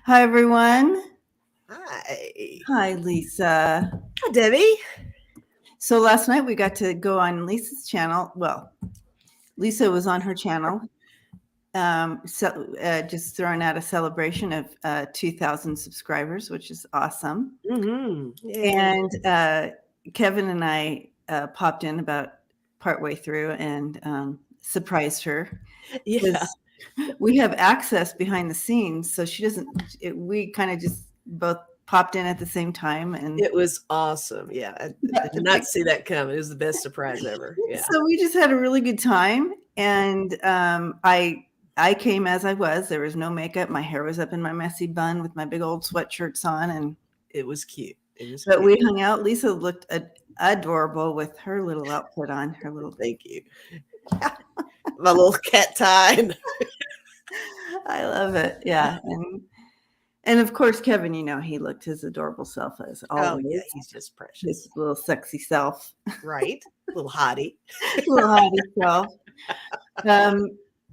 Hi, everyone. Hi. Hi, Lisa. Hi, Debbie. So last night we got to go on Lisa's channel. Well, Lisa was on her channel, just throwing out a celebration of 2,000 subscribers, which is awesome. Yeah. And Kevin and I popped in about partway through and surprised her. Yeah. We have access behind the scenes, so she doesn't. We kind of just both popped in at the same time, and It was awesome. Yeah. I did not see that coming. It was the best surprise ever. Yeah. so we just had a really good time. And I came as I was. There was no makeup. My hair was up in my messy bun with my big old sweatshirts on, and It was cute. but we hung out. Lisa looked adorable with her little outfit on. Her little. Thank you. My little cat tie. I love it. Yeah. And of course, Kevin, he looked his adorable self as always. Oh, yeah. He's just precious. His little sexy self. Right. Little hottie. Little hottie self.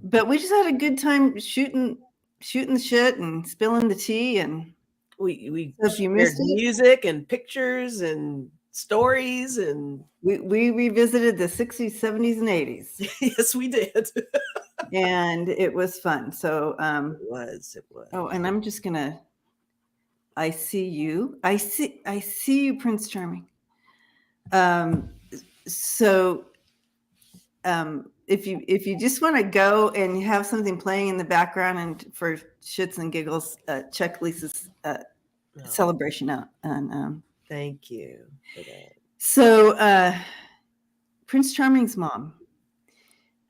But we just had a good time shooting the shit and spilling the tea. And we so if you shared missed it, music and pictures and stories, and we revisited the 60s, 70s, and 80s. yes, we did. And it was fun. So It was. Oh, and I'm just gonna. I see you. I see you, Prince Charming. So if you just want to go and have something playing in the background and for shits and giggles, check Lisa's celebration out. And thank you for that. So Prince Charming's mom,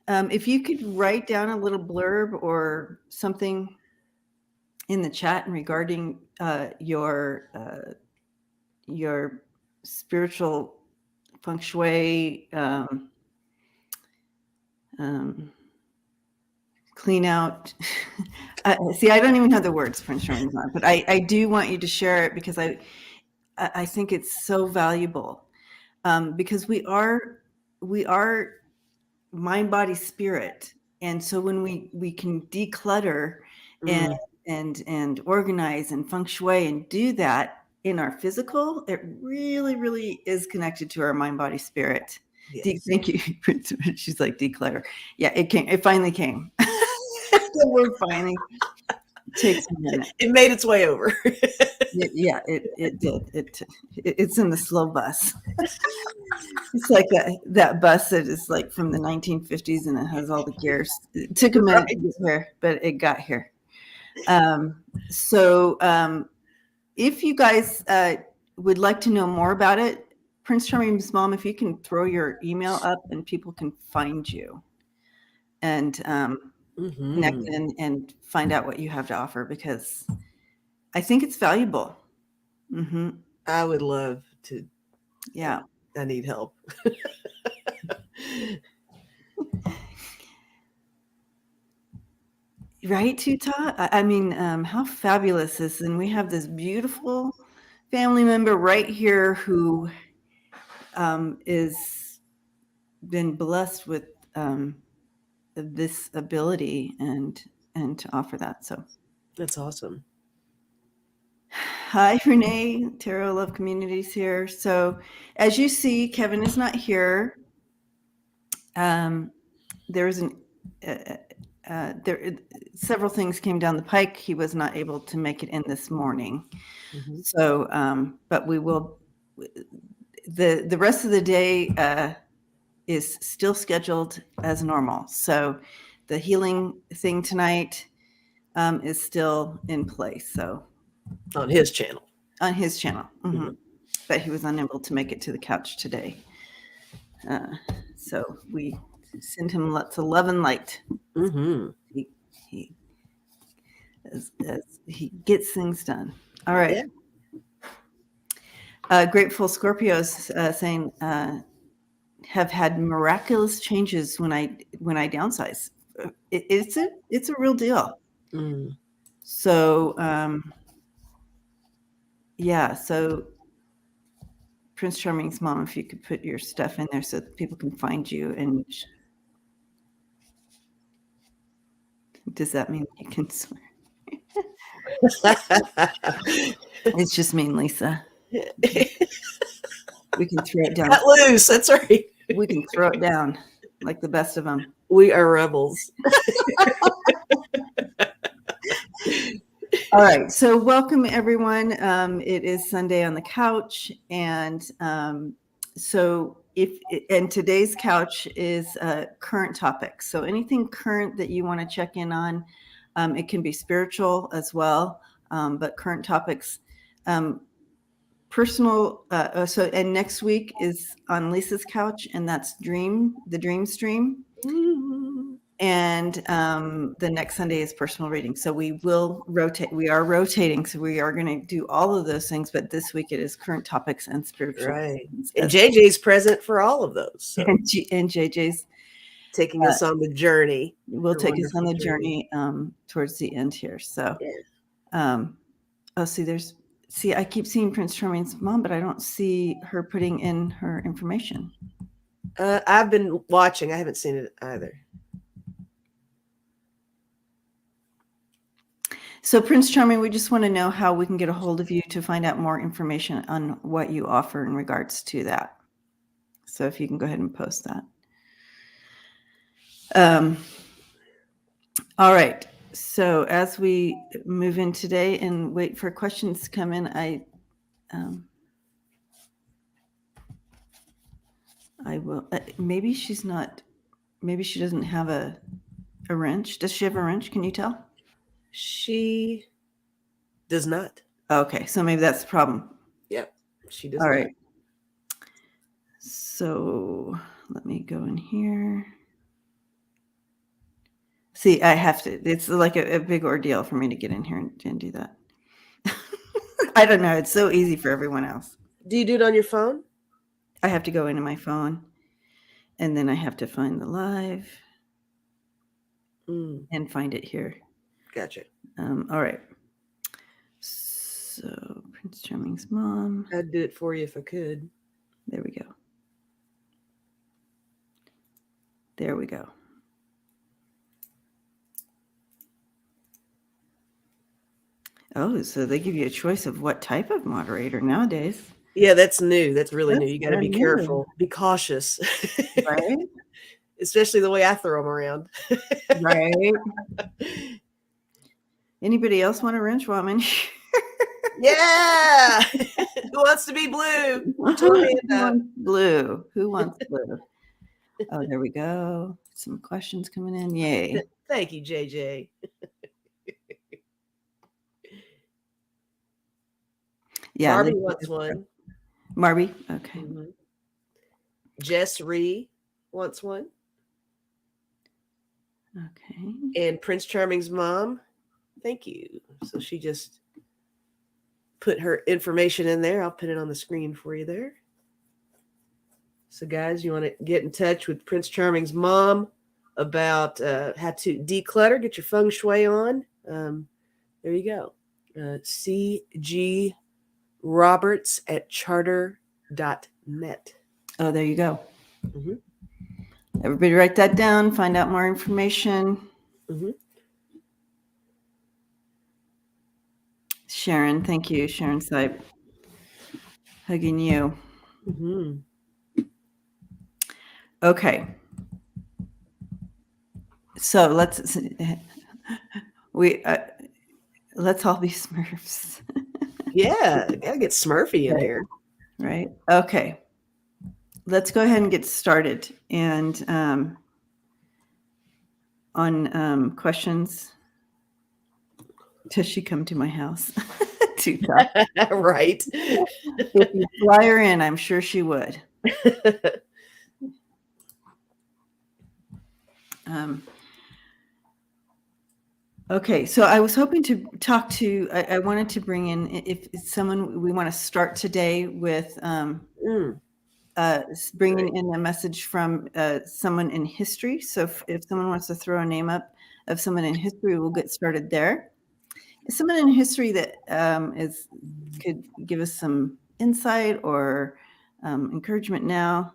if you could write down a little blurb or something in the chat regarding your spiritual feng shui clean out. See, I don't even have the words, Prince Charming's mom, but I do want you to share it because I think it's so valuable, because we are mind, body, spirit, and so when we can declutter and organize and feng shui and do that in our physical, it really, really is connected to our mind, body, spirit. Yes. Thank you. She's like, declutter. Yeah, it finally came. The word finally takes a minute. It made its way over. It did. It's in the slow bus. It's like that bus that is like from the 1950s and it has all the gears. It took a minute to get here, but it got here. So if you guys would like to know more about it, Prince Charming's mom, if you can throw your email up and people can find you and connect and find out what you have to offer, because I think it's valuable. I would love to. Yeah. I need help. Right, Tuta? I mean, how fabulous is, and we have this beautiful family member right here who is been blessed with this ability and to offer that. So that's awesome. Hi, Renee. Tarot Love Communities here. So as you see, Kevin is not here. There's several things came down the pike. He was not able to make it in this morning. So, but we will. The rest of the day is still scheduled as normal. So the healing thing tonight is still in place. So on his channel. But he was unable to make it to the couch today. So we send him lots of love and light. As he gets things done. All right. Yeah. Grateful Scorpios saying have had miraculous changes when I downsize. It's a real deal. So yeah. So Prince Charming's mom, if you could put your stuff in there so that people can find you. And does that mean you can swear? It's just me and Lisa. We can throw it down. Cut loose. That's right. We can throw it down like the best of them. We are rebels. All right. So welcome, everyone. It is Sunday on the couch. And and today's couch is current topics. So anything current that you want to check in on, it can be spiritual as well, but current topics. Personal. And next week is on Lisa's couch, and that's the dream stream. And the next Sunday is personal reading. So we will rotate. We are rotating. So we are going to do all of those things. But this week it is current topics and spiritual. Right. And JJ's present for all of those. So. And JJ's taking us on the journey. Will take us on the journey towards the end here. So, yeah. I keep seeing Prince Charming's mom, but I don't see her putting in her information. I've been watching. I haven't seen it either. So Prince Charming, we just want to know how we can get a hold of you to find out more information on what you offer in regards to that. So if you can go ahead and post that. All right. So as we move in today and wait for questions to come in, I will. Maybe she doesn't have a wrench. Does she have a wrench? Can you tell? She does not. Okay, so maybe that's the problem. Yep, she does. All right. So let me go in here. See, I have to. It's like a big ordeal for me to get in here and do that. I don't know. It's so easy for everyone else. Do you do it on your phone? I have to go into my phone, and then I have to find the live and find it here. Gotcha. All right. So Prince Charming's mom. I'd do it for you if I could. There we go. There we go. Oh, so they give you a choice of what type of moderator nowadays. Yeah, that's new. That's really new. You got to be careful. Be cautious. Right? Especially the way I throw them around. Right. Anybody else want a wrench while I'm in here? Yeah. Who wants to be blue? Who wants blue? Who wants blue? Oh, there we go. Some questions coming in. Yay. Thank you, JJ. Yeah. Marby wants one. Marby? Okay. Mm-hmm. Jess Ree wants one. Okay. And Prince Charming's mom, thank you. So she just put her information in there. I'll put it on the screen for you there. So guys, you want to get in touch with Prince Charming's mom about how to declutter, get your feng shui on. There you go. CG Roberts at charter.net. Oh, there you go. Mm-hmm. Everybody write that down, find out more information. Mm-hmm. Sharon, thank you. Sharon Sipe. Hugging you. Mm-hmm. Okay. So let's all be Smurfs. Yeah, gotta get Smurfy in here. Right. Okay. Let's go ahead and get started. And on questions, does she come to my house to talk? Right. If you fly her in, I'm sure she would. Okay, so I was hoping to talk to, I wanted to bring in, if someone, we want to start today with bringing in a message from someone in history. So if someone wants to throw a name up of someone in history, we'll get started there. Someone in history that could give us some insight or encouragement now.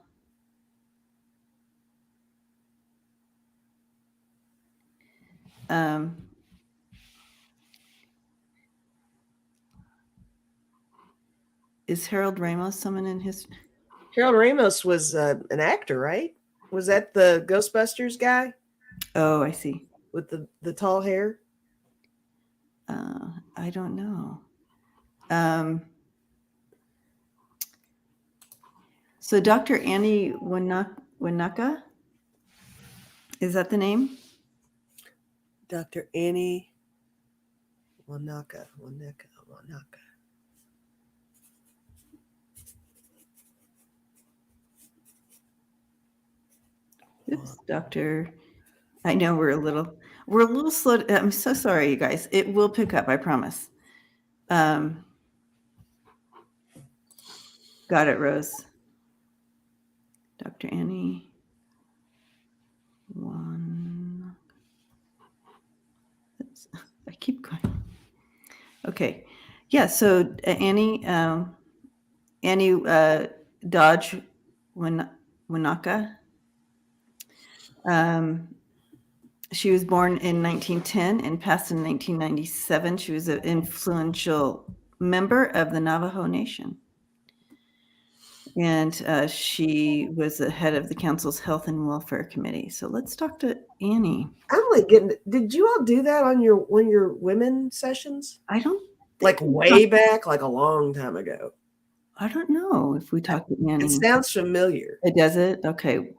is Harold Ramos someone in his? Harold Ramos was an actor, right? Was that the Ghostbusters guy Oh, I see. with the tall hair? I don't know. So Dr. Annie Wauneka, is that the name? Dr. Annie Wauneka. Oops, Dr. I know we're a little slow. I'm so sorry, you guys. It will pick up, I promise. Got it, Rose. Dr. Annie Wauneka. I keep going. Okay. Yeah, so Annie Dodge Wauneka. She was born in 1910 and passed in 1997. She was an influential member of the Navajo Nation. And she was the head of the council's Health and Welfare Committee. So let's talk to Annie. I'm like getting. Did you all do that on your women sessions? I don't like way back, like a long time ago. I don't know if we talked to Annie. It sounds familiar. It does it? Okay.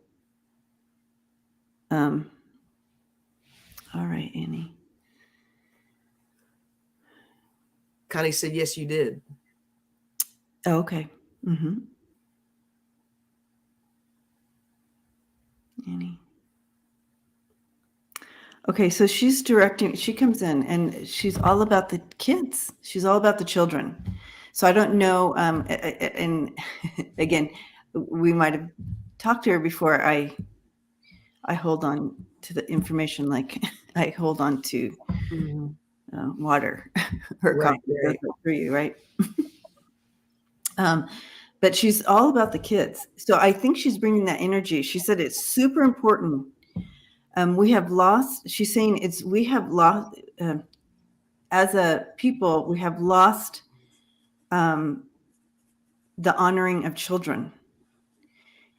All right, Annie. Connie said, yes, you did. Oh, okay. Mm-hmm. Annie. Okay, so she's directing, she comes in and she's all about the kids. She's all about the children. So I don't know, and again, we might have talked to her before. I hold on to the information like I hold on to water. Her Right, coffee goes right through you, right? But she's all about the kids. So I think she's bringing that energy. She said it's super important. We have lost, she's saying we have lost, as a people, we have lost the honoring of children.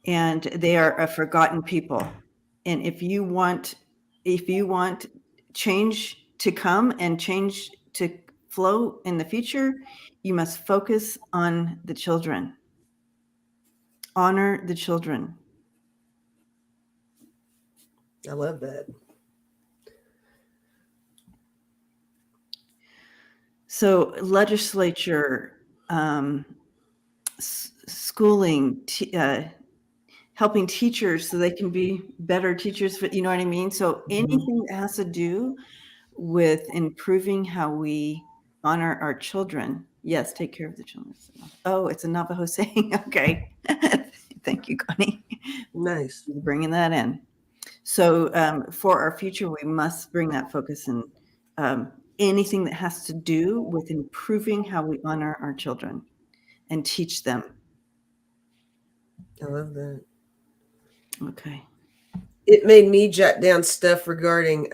And they are a forgotten people. And if you want change to come and change to flow in the future, you must focus on the children. Honor the children. I love that. So legislature, schooling, helping teachers so they can be better teachers, you know what I mean? So anything that has to do with improving how we honor our children. Yes, take care of the children. Oh, it's a Navajo saying. Okay. Thank you, Connie. Nice. Bringing that in. So for our future, we must bring that focus in anything that has to do with improving how we honor our children and teach them. I love that. Okay. It made me jot down stuff regarding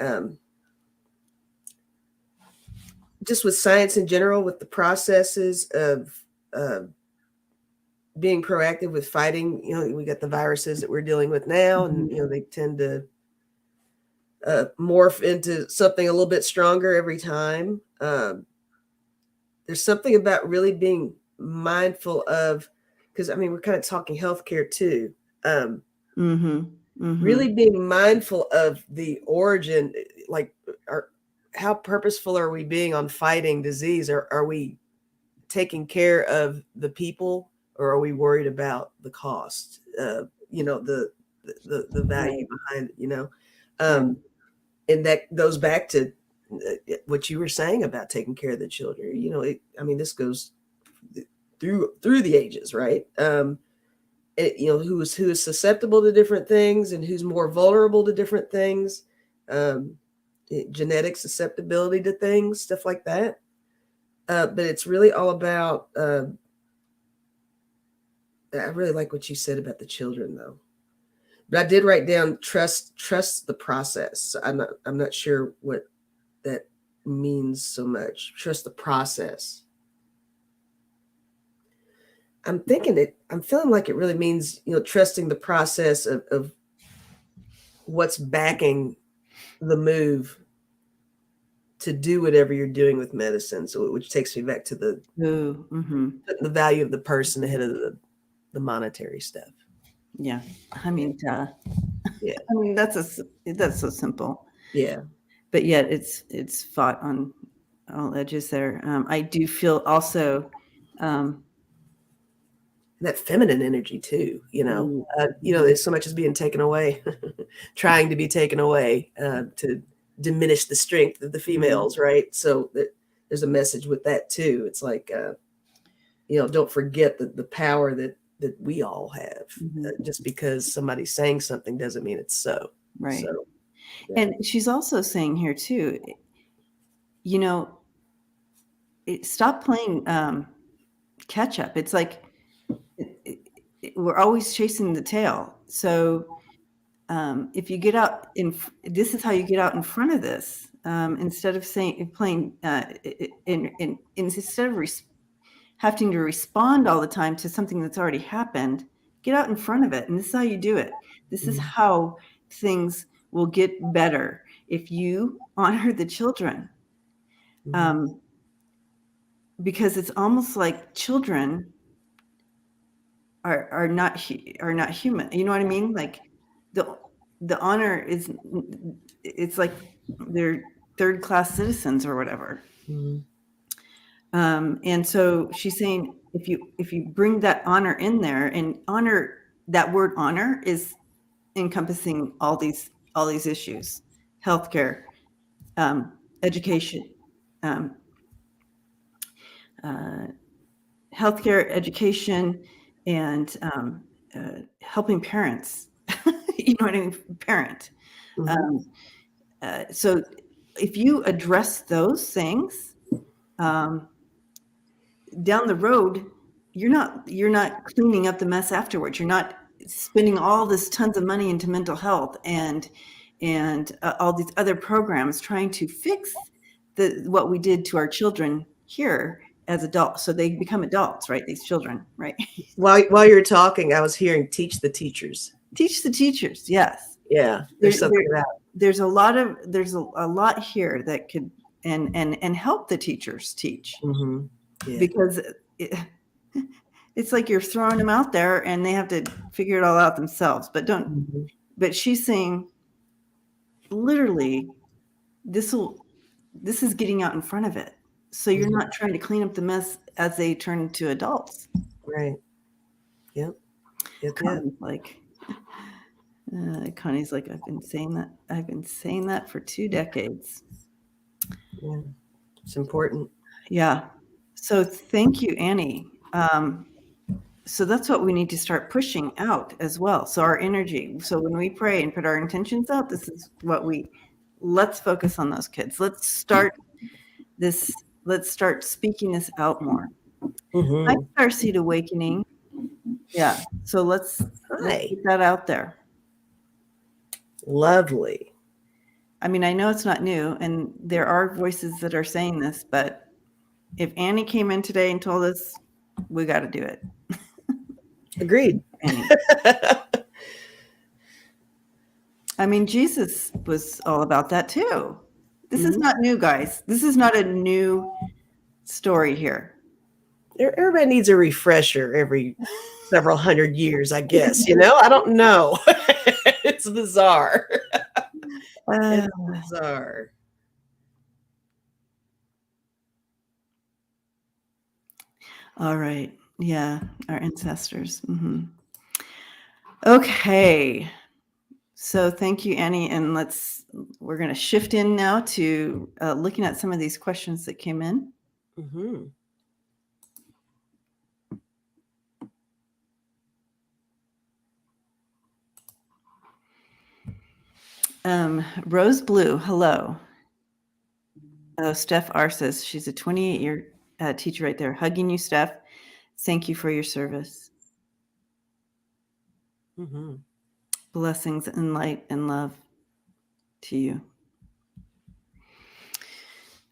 just with science in general, with the processes of being proactive with fighting. You know, we got the viruses that we're dealing with now, and you know they tend to morph into something a little bit stronger every time. There's something about really being mindful of, because I mean we're kind of talking healthcare too. Really being mindful of the origin, like how purposeful are we being on fighting disease? Are we taking care of the people, or are we worried about the cost? You know, the value behind it, you know? And that goes back to what you were saying about taking care of the children. You know, I mean, this goes through the ages, right? You know, who is susceptible to different things and who's more vulnerable to different things, genetic susceptibility to things, stuff like that. But it's really all about, I really like what you said about the children though. But I did write down trust the process. I'm not sure what that means so much. Trust the process. I'm feeling like it really means, trusting the process of what's backing the move to do whatever you're doing with medicine. So, which takes me back to Ooh, mm-hmm. putting the value of the person ahead of the monetary stuff. Yeah. I mean, Yeah. I mean, that's so simple. Yeah. But yet it's fought on all edges there. I do feel also, That feminine energy too, mm-hmm. there's so much is being taken away, trying to be taken away, to diminish the strength of the females, right? So there's a message with that too. It's like, don't forget the power that we all have. Mm-hmm. Just because somebody's saying something doesn't mean it's so. Right. So, yeah. And she's also saying here too, stop playing catch up. It's like we're always chasing the tail. So if you get out this is how you get out in front of this, instead of playing instead of having to respond all the time to something that's already happened, get out in front of it. And this is how you do it. This is how things will get better if you honor the children. Because it's almost like children are not human. You know what I mean? Like the honor it's like they're third-class citizens or whatever. And so she's saying if you bring that honor in there, and honor, that word honor is encompassing all these issues: healthcare, education, healthcare, education, and helping parents. You know what I mean? Parent. So if you address those things, down the road, you're not cleaning up the mess afterwards. You're not spending all this tons of money into mental health and all these other programs trying to fix what we did to our children here as adults. So they become adults, right? These children, right? While you're talking, I was hearing teach the teachers. Teach the teachers. Yes. Yeah. There's something about. There's a lot here that could and help the teachers teach. Mm-hmm. Yeah. Because it's like you're throwing them out there and they have to figure it all out themselves. But she's saying literally this is getting out in front of it. So you're not trying to clean up the mess as they turn into adults. Right. Yep. Connie's like, I've been saying that for 2 decades. Yeah. It's important. Yeah. So thank you, Annie. So that's what we need to start pushing out as well. So our energy. So when we pray and put our intentions out, this is what let's focus on those kids. Let's start speaking this out more. Hi, Starseed Awakening. Yeah. So let's get that out there. Lovely. I mean, I know it's not new, and there are voices that are saying this, but if Annie came in today and told us, we got to do it. Agreed. I mean, Jesus was all about that too. This is not new, guys. This is not a new story here. Everybody needs a refresher every several hundred years, I guess. I don't know. It's bizarre. It's bizarre. All right. Yeah. Our ancestors. Mm-hmm. Okay. So thank you, Annie. And we're going to shift in now to looking at some of these questions that came in. Rose Blue, hello. Oh, Steph R says she's a 28-year teacher right there. Hugging you, Steph. Thank you for your service. Blessings and light and love to you.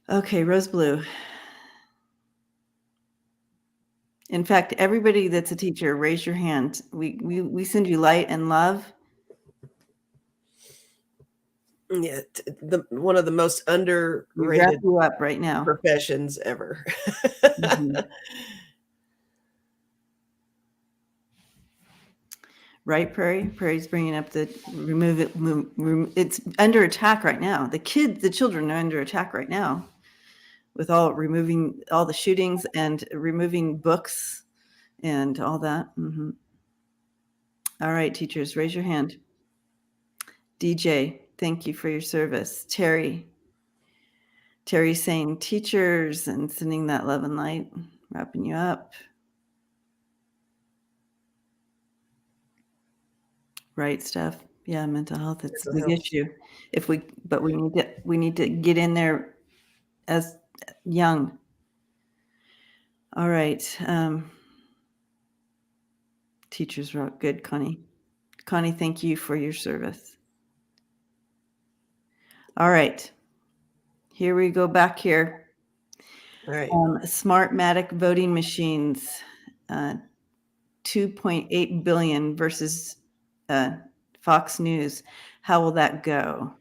Okay, Rose Blue. In fact, everybody that's a teacher, raise your hand. We send you light and love. Yeah, one of the most We wrap underrated you up right now. professions ever. Mhm. Right, Prairie? Prairie's bringing up the remove it. It's under attack right now. The children are under attack right now with removing all the shootings and removing books and all that. All right, teachers, raise your hand. DJ, thank you for your service. Terry's saying teachers and sending that love and light, wrapping you up. Right, Steph. Yeah, mental health. It's a big issue. But we need to get in there as young. All right. Teachers rock. Good, Connie. Connie, thank you for your service. All right. Here we go back here. All right. Smartmatic voting machines, 2.8 billion versus Fox News. How will that go?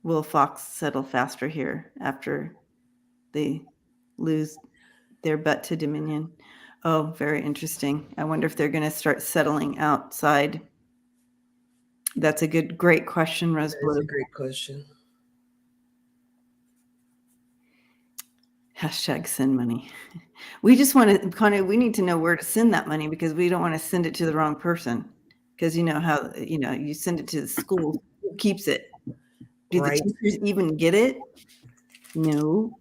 Will Fox settle faster here after they lose their butt to Dominion? Oh, very interesting. I wonder if they're going to start settling outside. That's a great question, Rose Blue. That's a great question. Hashtag send money. We just want to, Connie, we need to know where to send that money because we don't want to send it to the wrong person. Because you know how, you send it to the school, who keeps it? Do the teachers even get it? No.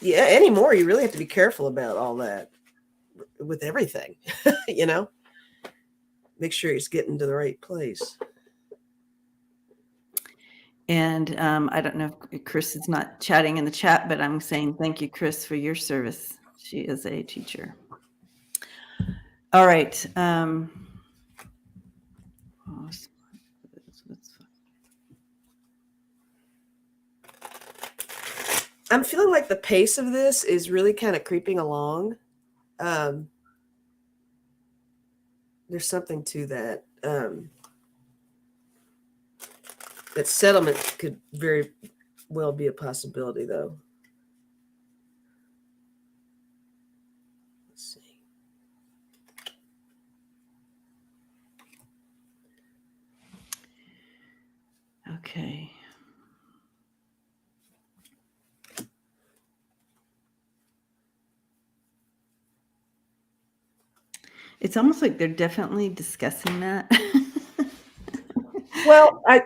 Yeah, anymore, you really have to be careful about all that with everything, Make sure it's getting to the right place. And I don't know if Chris is not chatting in the chat, but I'm saying thank you, Chris, for your service. She is a teacher. All right. I'm feeling like the pace of this is really kind of creeping along. There's something to that. That settlement could very well be a possibility, though. Let's see. Okay. It's almost like they're definitely discussing that. Well, I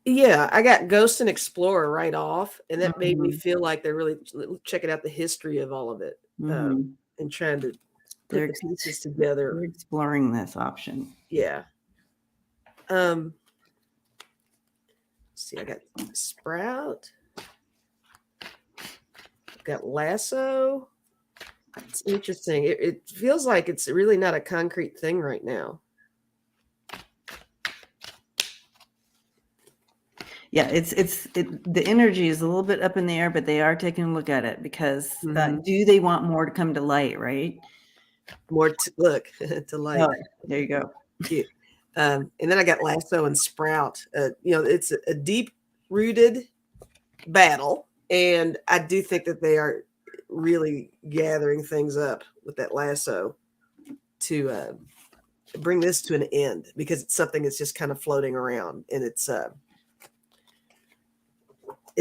got Ghost and Explorer right off, and that made me feel like they're really checking out the history of all of it and trying to put the pieces together. They're exploring this option. Yeah. Let's see, I got Sprout. I've got Lasso. It's interesting. It feels like it's really not a concrete thing right now. Yeah, the energy is a little bit up in the air, but they are taking a look at it because do they want more to come to light, right? More to light. Oh, there you go. Yeah. And then I got Lasso and Sprout. It's a deep-rooted battle, and I do think that they are really gathering things up with that Lasso to bring this to an end because it's something that's just kind of floating around, and it's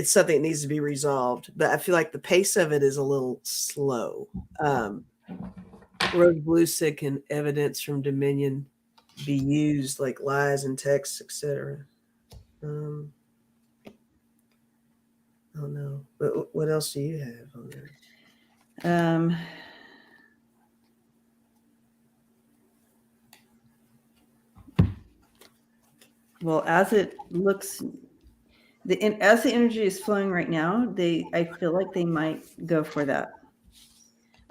something that needs to be resolved. But I feel like the pace of it is a little slow. Rose Blue said, can evidence from Dominion be used like lies and texts, etc.? Oh no. But what else do you have on there? Well, as it looks, as the energy is flowing right now, I feel like they might go for that.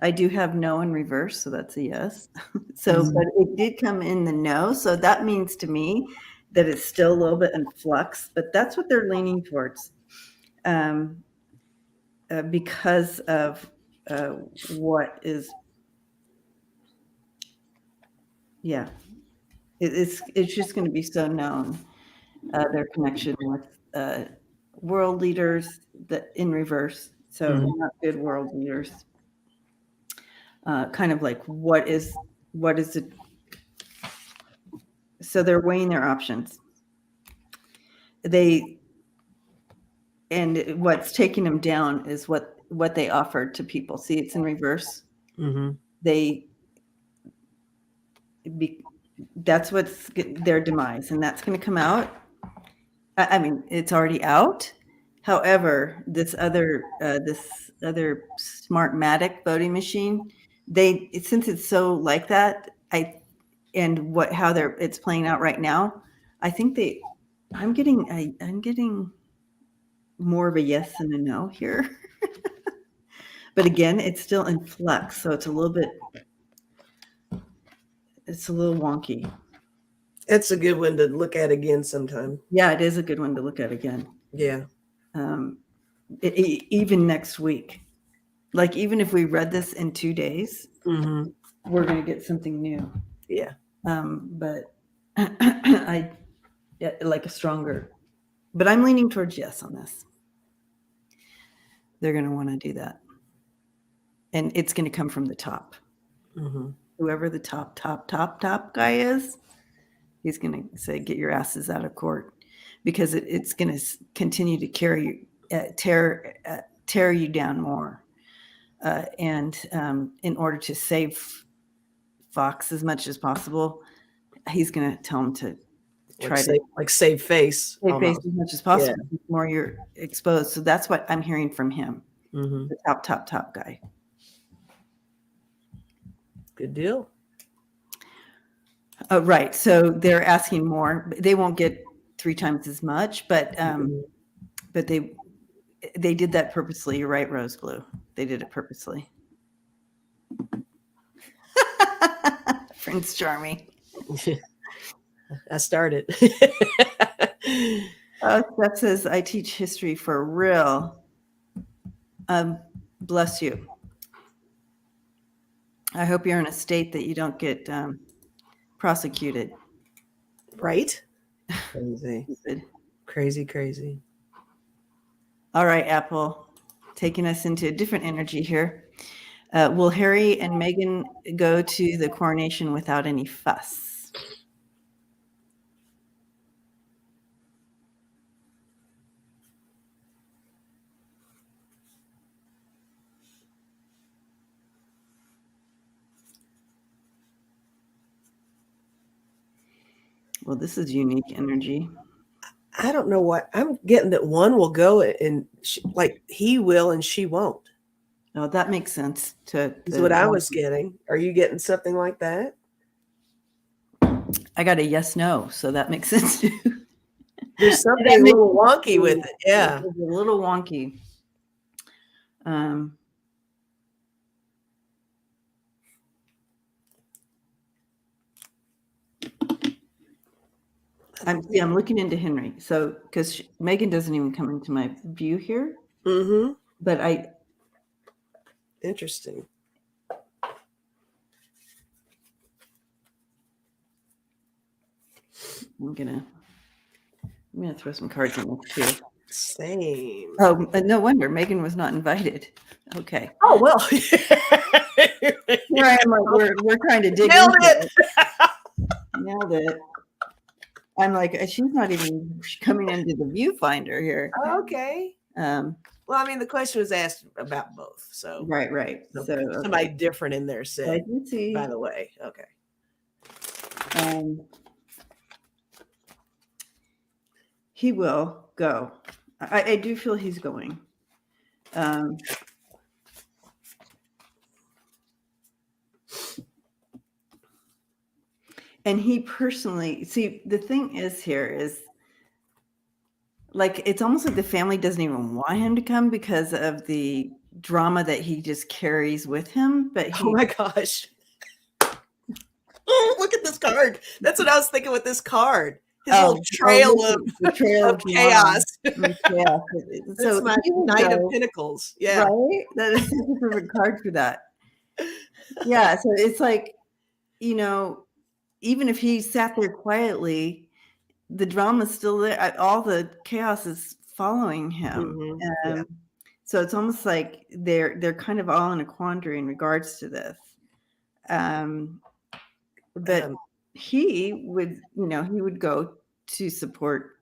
I do have no in reverse, so that's a yes. So, but it did come in the no, so that means to me that it's still a little bit in flux, but that's what they're leaning towards, because of what is, yeah, it's just going to be so known, their connection with world leaders that in reverse, so not good world leaders. Kind of like what is it? So they're weighing their options. And what's taking them down is what they offered to people. See, it's in reverse. Mm-hmm. That's what's their demise, and that's going to come out. I mean, it's already out. However, this other Smartmatic voting machine, since it's so like that, how it's playing out right now, I think I'm getting more of a yes and a no here. But again, it's still in flux, so it's a little wonky. It's a good one to look at again sometime. Yeah, it is a good one to look at again. Yeah. Even next week. Like, even if we read this in 2 days, we're going to get something new. Yeah. But I like a stronger, but I'm leaning towards yes on this. They're going to want to do that. And it's going to come from the top. Whoever the top guy is, he's going to say, get your asses out of court, because it's going to continue to tear you down more. And in order to save Fox as much as possible, he's going to tell him to save face. Save face as much as possible. Yeah. The more you're exposed. So that's what I'm hearing from him. The top guy. Good deal. Right. So they're asking more. They won't get 3 times as much, but they did that purposely. You're right, Rose Blue. They did it purposely. Prince Charming. I started. That says, I teach history for real. Bless you. I hope you're in a state that you don't get prosecuted. Right? Crazy. All right, Apple, taking us into a different energy here. Will Harry and Meghan go to the coronation without any fuss? Well, this is unique energy. I don't know what I'm getting, that one will go and he will and she won't. Oh, that makes sense. Is what I was getting. Are you getting something like that? I got a yes, no. So that makes sense too. There's something a little wonky with it. Yeah. It's a little wonky. I'm looking into Henry. So, because Meghan doesn't even come into my view here. But interesting. I'm gonna throw some cards in there too. Same. Oh, no wonder Meghan was not invited. Okay. Oh well. Here I am. Like, we're trying to dig Nailed into it. Nailed it. I'm like, she's not even coming into the viewfinder here. Okay. Well, I mean, the question was asked about both, so right. So somebody different in there said. I did see. By the way, okay. He will go. I do feel he's going. And he personally, see, the thing is here is, like, it's almost like the family doesn't even want him to come because of the drama that he just carries with him. But oh my gosh. Oh, look at this card. That's what I was thinking with this card. his little trail the trail of chaos. chaos. That's So my he would Knight of go, Pentacles. Yeah. right? That is such a perfect card for that. Yeah. So it's like, you know, even if he sat there quietly, the drama's still there. All the chaos is following him. Yeah. So it's almost like they're kind of all in a quandary in regards to this. But he would, he would go to support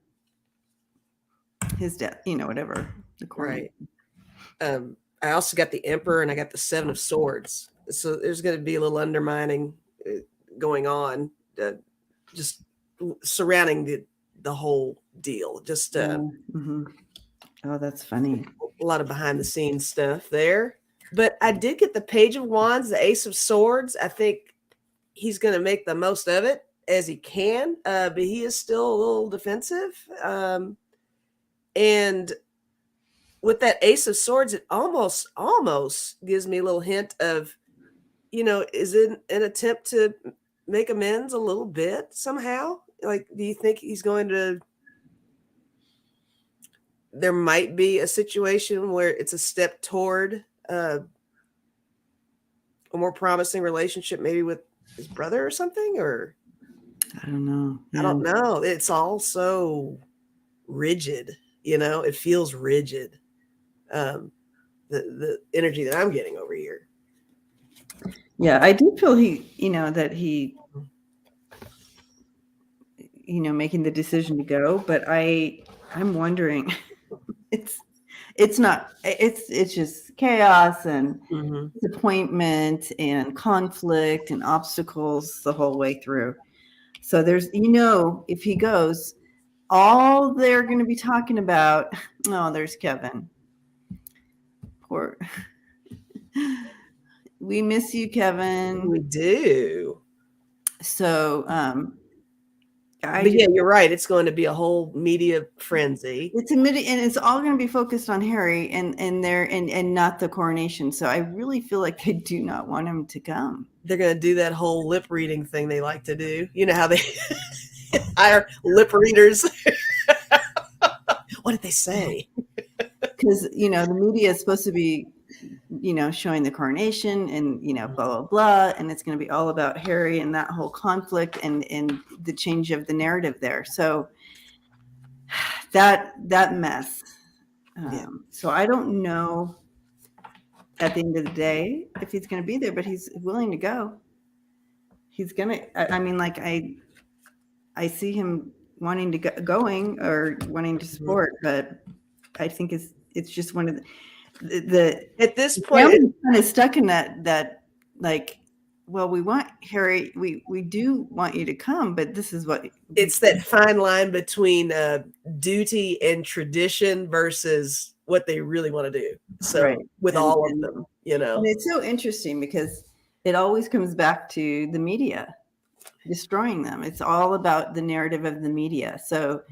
his death, whatever the coronation. Right. I also got the Emperor and I got the Seven of Swords. So there's going to be a little undermining going on, just surrounding the whole deal. Just Oh, that's funny. A lot of behind the scenes stuff there. But I did get the Page of Wands, the Ace of Swords. I think he's going to make the most of it as he can, but he is still a little defensive. And with that Ace of Swords, it almost gives me a little hint of, is it an attempt to make amends a little bit somehow? Like, do you think he's going to, there might be a situation where it's a step toward a more promising relationship, maybe with his brother or something? Or I don't know. I don't know. It's all so rigid, it feels rigid. The energy that I'm getting over here. Yeah, I do feel that he, making the decision to go, but I'm wondering, it's just chaos and disappointment and conflict and obstacles the whole way through. So there's, if he goes, all they're going to be talking about, there's Kevin. Poor. We miss you, Kevin. We do. So, but yeah, you're right. It's going to be a whole media frenzy. And it's all going to be focused on Harry and not the coronation. So I really feel like they do not want him to come. They're going to do that whole lip reading thing they like to do. You know how they hire lip readers. What did they say? Because, the media is supposed to be, showing the coronation and, blah, blah, blah. And it's going to be all about Harry and that whole conflict and the change of the narrative there. So that mess. So I don't know at the end of the day if he's going to be there, but he's willing to go. He's going to, I mean, like I see him wanting to going or wanting to support, but I think it's just one of the at this point kind of stuck in that like, well, we want Harry, we do want you to come, but this is what it's that fine line between duty and tradition versus what they really want to do. So with all of them, and it's so interesting because it always comes back to the media destroying them. It's all about the narrative of the media. So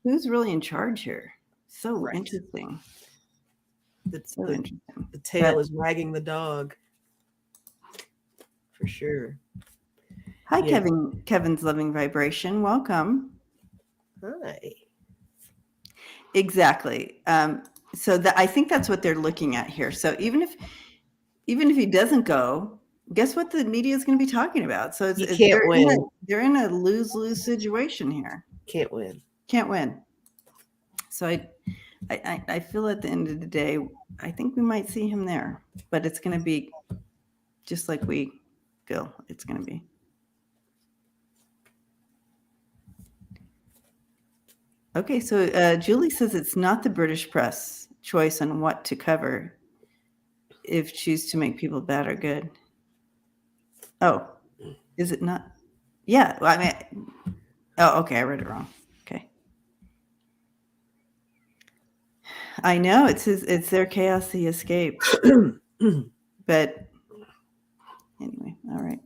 who's really in charge here? So interesting. The tail is wagging the dog for sure. Hi, Kevin's Loving Vibration. Welcome. Hi. Exactly. So I think that's what they're looking at here. So even if he doesn't go, guess what the media is going to be talking about? So can't win. They're in a lose-lose situation here. Can't win. So I feel at the end of the day, I think we might see him there, but it's going to be just like we feel it's going to be. Okay, so Julie says it's not the British press choice on what to cover if choose to make people bad or good. Oh, is it not? Yeah, well, I mean, oh, okay, I read it wrong. Okay. I know it's their chaos he escaped. But anyway, all right.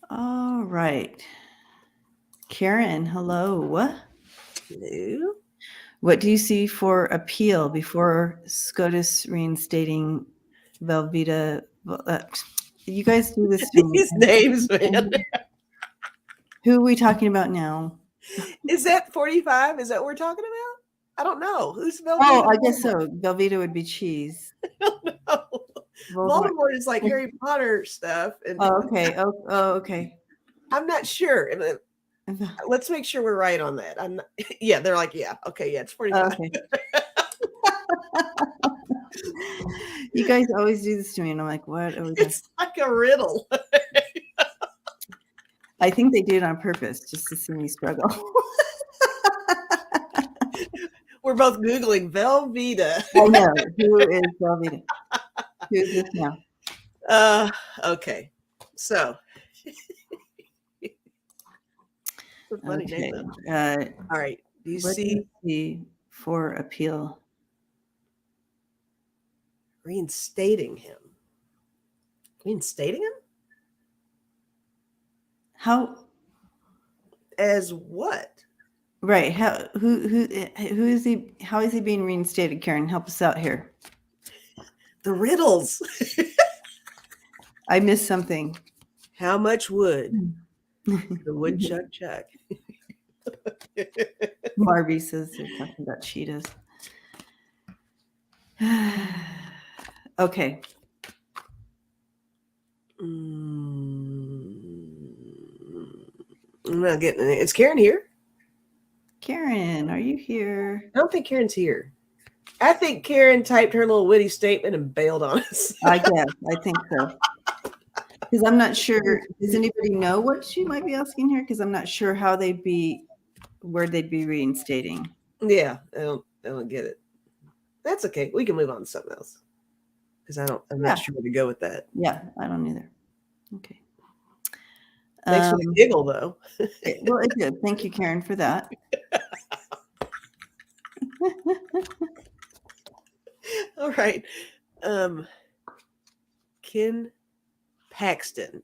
All right. Karen, hello. Hello. What do you see for appeal before SCOTUS reinstating Velveeta? You guys do this to me. These names, man. Who are we talking about now? Is that 45? Is that what we're talking about? I don't know. Who's Velveeta? Oh, I guess so. Velveeta would be cheese. I don't know. Voldemort is like Harry Potter stuff. And oh, okay. Oh, okay. I'm not sure. Let's make sure we're right on that. I'm not, yeah, they're like, yeah, okay, yeah, it's 45. Okay. You guys always do this to me, and I'm like, what are we doing? It's like a riddle. I think they do it on purpose, just to see me struggle. We're both Googling Velveeta. I know. Who is Velveeta? Who is this now? Okay. So. Funny okay. name, all right. Do you what see? do you see for appeal? Reinstating him. Reinstating him? How? As what? Right. How? Who is he? How is he being reinstated? Karen, help us out here. The riddles. I missed something. How much wood? The woodchuck chuck. Marby says they're talking about cheetahs. Okay. I'm not getting it. Is Karen here? Karen, are you here? I don't think Karen's here. I think Karen typed her little witty statement and bailed on us. I guess. I think so. Because I'm not sure. Does anybody know what she might be asking here? Because I'm not sure how they'd be, where they'd be reinstating. Yeah, I don't get it. That's okay. We can move on to something else. Because I'm not sure where to go with that. Yeah, I don't either. Okay. Thanks for the giggle, though. Well, it did. Thank you, Karen, for that. All right. Ken Paxton,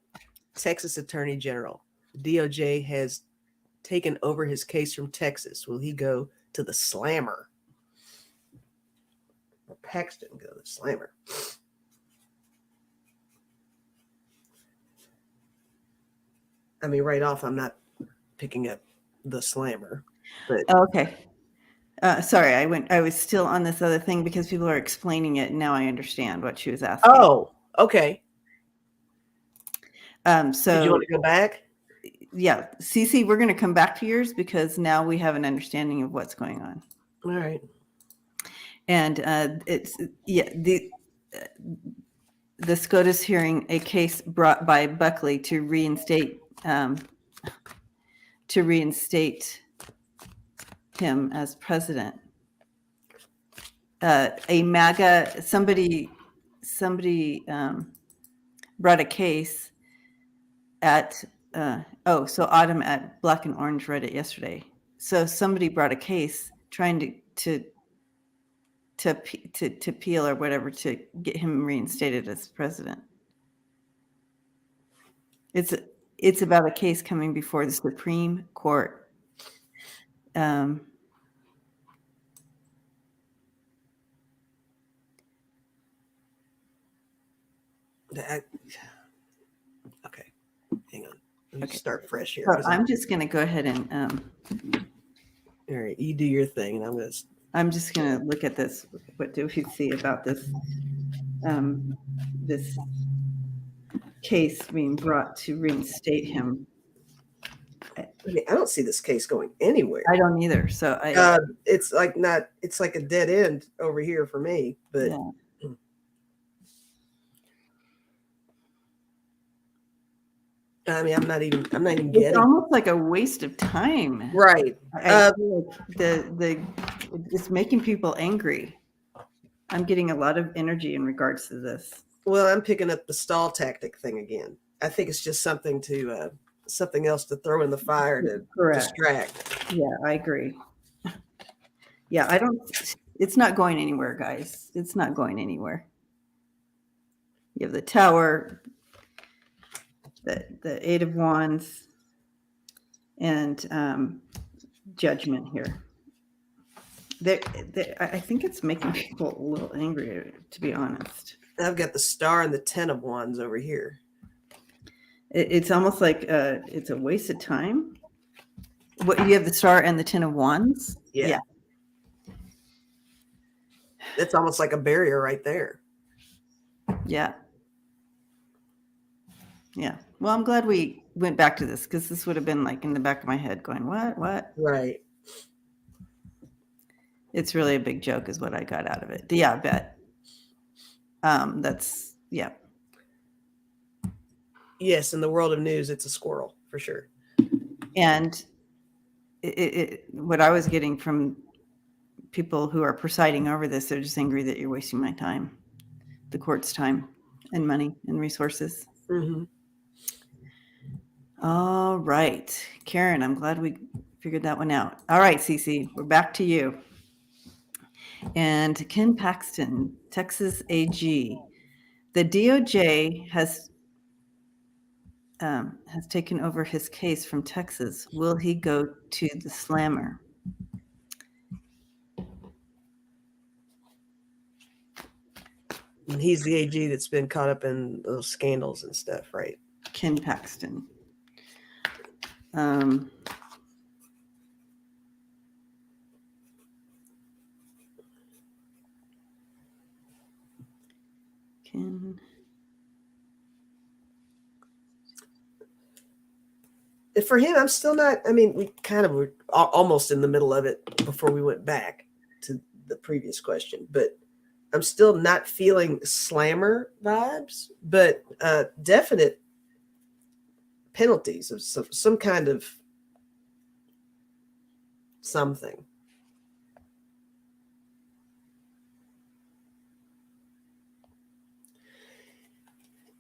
Texas Attorney General. DOJ has taken over his case from Texas. Will he go to the slammer? Or Paxton go to the slammer? I mean, right off, I'm not picking up the slammer. But okay. Sorry, I was still on this other thing because people are explaining it, and now I understand what she was asking. Oh, okay. So did you want to go back? Yeah, Cece, we're going to come back to yours because now we have an understanding of what's going on. All right. And the SCOTUS hearing a case brought by Buckley to reinstate him as president. A MAGA somebody brought a case at so Autumn at Black and Orange read it yesterday. So somebody brought a case trying to appeal or whatever to get him reinstated as president. It's about a case coming before the Supreme Court. Okay, hang on. Let me start fresh here. So I'm just going to go ahead and. All right, you do your thing, and I'm just going to look at this. What do we see about this? This case being brought to reinstate him. I don't see this case going anywhere. I don't either. So it's like a dead end over here for me. But yeah. I mean, I'm not even getting. It's almost like a waste of time, right? I feel like it's making people angry. I'm getting a lot of energy in regards to this. Well, I'm picking up the stall tactic thing again. I think it's just something else to throw in the fire to distract. Yeah, I agree. Yeah, it's not going anywhere, guys. It's not going anywhere. You have the Tower, the Eight of Wands, and Judgment here. I think it's making people a little angry, to be honest. I've got the Star and the Ten of Wands over here. It's almost like it's a waste of time. What you have the Star and the Ten of Wands. Yeah. It's almost like a barrier right there. Yeah. Yeah. Well, I'm glad we went back to this because this would have been like in the back of my head going, what? Right. It's really a big joke is what I got out of it. Yeah, I bet. That's, yeah. Yes, in the world of news, it's a squirrel for sure. And what I was getting from people who are presiding over this, they're just angry that you're wasting my time, the court's time and money and resources. Mm-hmm. All right. Karen, I'm glad we figured that one out. All right, Cece, we're back to you. And Ken Paxton, Texas AG. The DOJ has taken over his case from Texas. Will he go to the slammer? And he's the AG that's been caught up in those scandals and stuff, right? Ken Paxton. Ken. For him, I'm still not. I mean, we kind of were almost in the middle of it before we went back to the previous question, but I'm still not feeling slammer vibes, but definite penalties of some kind of something.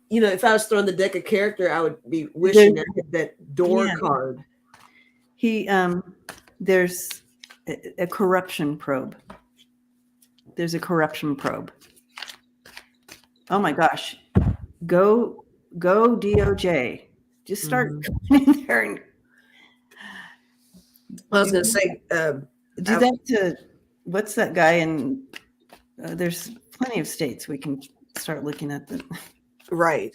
You know, if I was throwing the deck of character, I would be wishing I had that door card. There's a corruption probe. There's a corruption probe. Oh my gosh. Go DOJ. Just start in there and I was going to say, do that to what's that guy in there's plenty of states we can start looking at them. Right.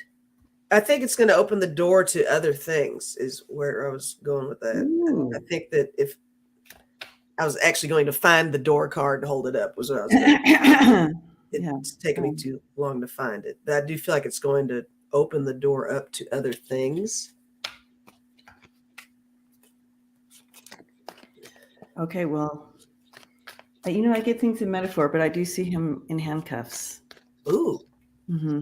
I think it's going to open the door to other things is where I was going with that. Ooh. I think that if I was actually going to find the door card and hold it up was what I was going to It's taken me too long to find it. But I do feel like it's going to open the door up to other things. Okay, well, you know, I get things in metaphor, but I do see him in handcuffs. Ooh. Mm-hmm.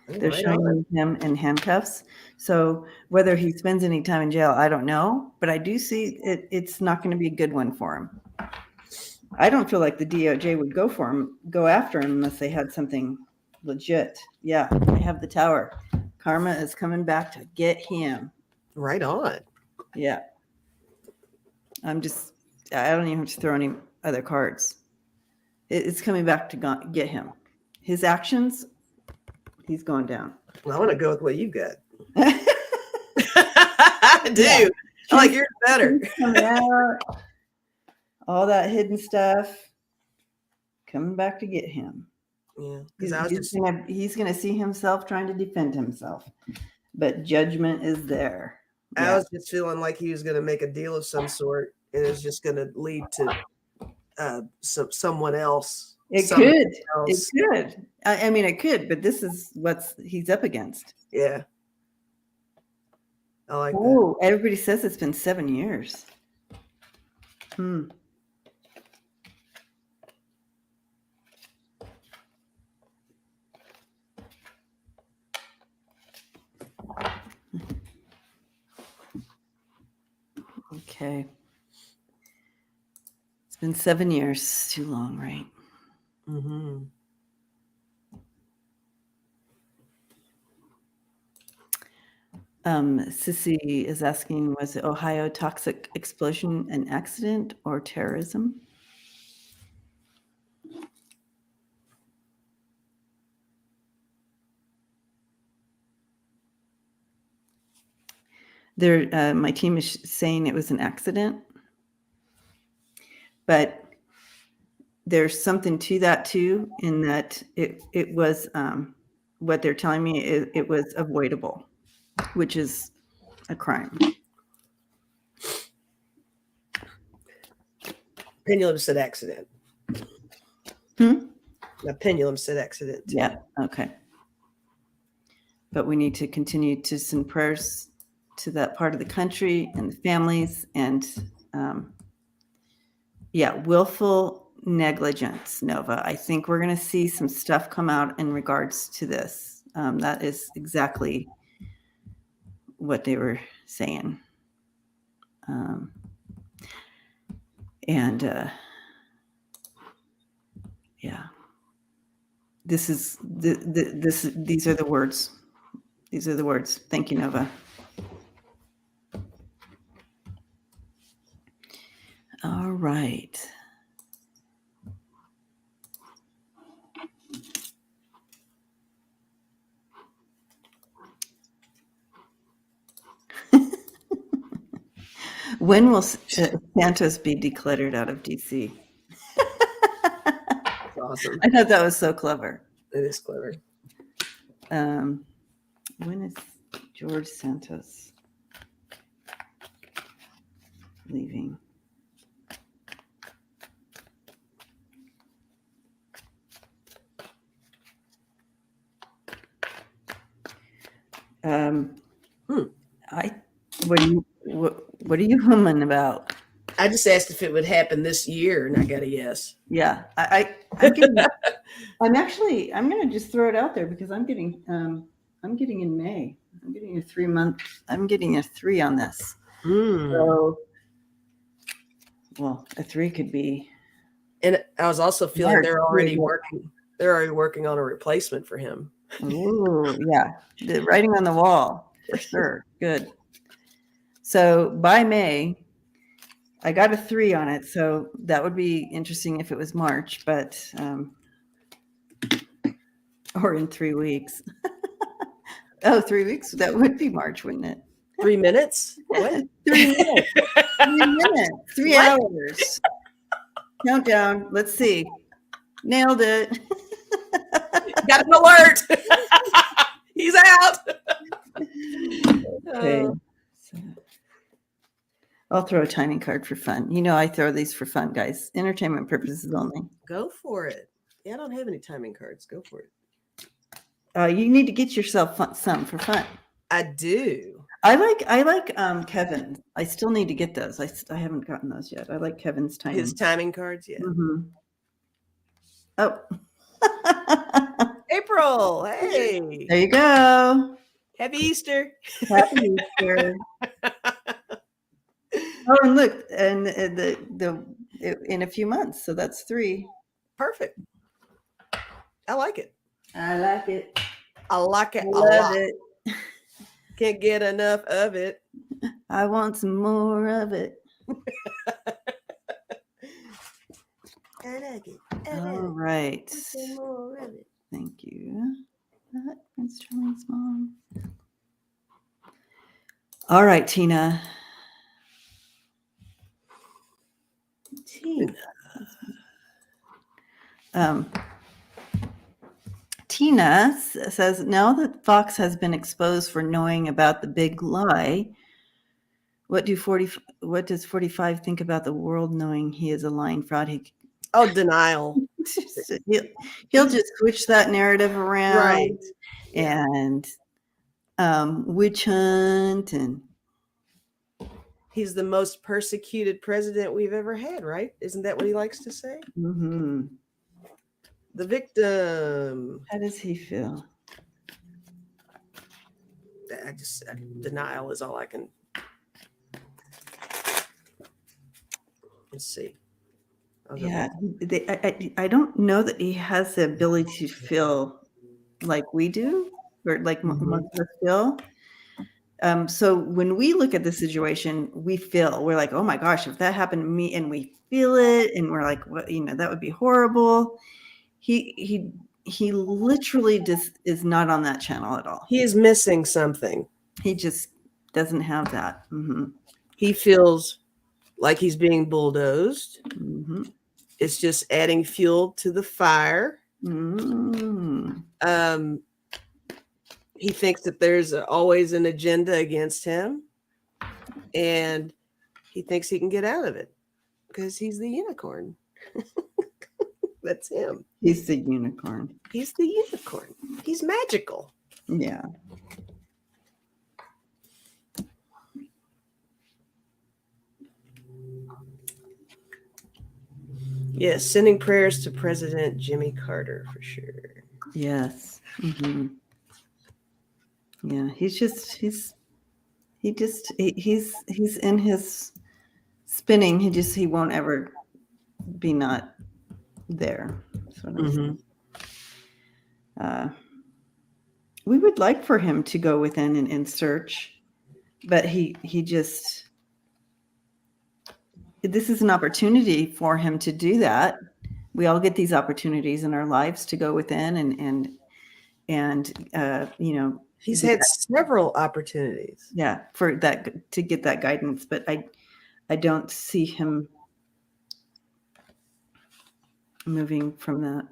They're showing him in handcuffs. So whether he spends any time in jail, I don't know. But I do see it's not going to be a good one for him. I don't feel like the DOJ would go after him unless they had something legit. Yeah, I have the tower. Karma is coming back to get him. Right on. Yeah. I don't even have to throw any other cards. It's coming back to get him. His actions, he's going down. Well, I want to go with what you got. I do. Yeah. I like yours better. All that hidden stuff coming back to get him. Yeah, he's going to see himself trying to defend himself, but judgment is there. I was just feeling like he was going to make a deal of some sort, and it's just going to lead to someone else. It could. I mean, it could, but this is what he's up against. Yeah. I like that. Oh, everybody says it's been 7 years. Okay. It's been 7 years. Too long, right? Mm-hmm. Sissy is asking, was the Ohio toxic explosion an accident or terrorism? My team is saying it was an accident, but there's something to that too, in that it was what they're telling me it was avoidable. which is a crime. Pendulum said accident. The pendulum said accident. Too. Yeah. Okay. But we need to continue to send prayers to that part of the country and the families, and willful negligence, Nova. I think we're going to see some stuff come out in regards to this. That is exactly what they were saying. This is these are the words. These are the words. Thank you, Nova. All right. When will Santos be decluttered out of DC? That's awesome. I thought that was so clever. It is clever. When is George Santos leaving? What are you humming about? I just asked if it would happen this year, and I got a yes. Yeah, I'm going to just throw it out there because I'm getting in May. I'm getting a 3-month. I'm getting a 3 on this. So, well, a 3 could be. And I was also feeling they're already working on a replacement for him. Ooh, yeah, the writing on the wall for sure. Good. So by May, I got a 3 on it. So that would be interesting if it was March, but or in 3 weeks. 3 weeks. That would be March, wouldn't it? 3 minutes? What? 3 minutes. 3 minutes. 3 hours. Countdown. Let's see. Nailed it. Got an alert. He's out. Okay. So I'll throw a timing card for fun. You know, I throw these for fun, guys. Entertainment purposes only. Go for it. Yeah, I don't have any timing cards. Go for it. You need to get yourself some for fun. I do. I like Kevin. I still need to get those. I haven't gotten those yet. I like Kevin's timing. His timing cards, yeah. Mm-hmm. Oh. April, hey. There you go. Happy Easter. Happy Easter. Oh, and look, and in a few months, so that's 3. Perfect. I like it. I like it. I like it. Love it. Can't get enough of it. I want some more of it. I like it. All right. Some more of it. Thank you. Prince Charming's mom. All right, Tina. Tina says, now that Fox has been exposed for knowing about the big lie, what does 45 think about the world knowing he is a lying fraud? Denial. He'll just switch that narrative around, right? And witch hunt, and he's the most persecuted president we've ever had, right? Isn't that what he likes to say? Mm-hmm. The victim. How does he feel? Denial is all I can. Let's see. Yeah, I don't know that he has the ability to feel like we do, or like most of us feel. So when we look at the situation, we're like, oh my gosh, if that happened to me, and we feel it, and we're like, what, that would be horrible. He literally just is not on that channel at all. He is missing something. He just doesn't have that. Mm-hmm. He feels like he's being bulldozed. Mm-hmm. It's just adding fuel to the fire. Mm-hmm. he thinks that there's always an agenda against him, and he thinks he can get out of it because he's the unicorn. That's him. He's the unicorn. He's the unicorn. He's magical. Yeah. Yes, sending prayers to President Jimmy Carter for sure. Yes. Mm-hmm. Yeah, he's in his spinning. He won't ever be not there. That's what I'm saying. We would like for him to go within and search, but he just, this is an opportunity for him to do that. We all get these opportunities in our lives to go within and you know, he's had several opportunities. Yeah, for that, to get that guidance, but I don't see him moving from that.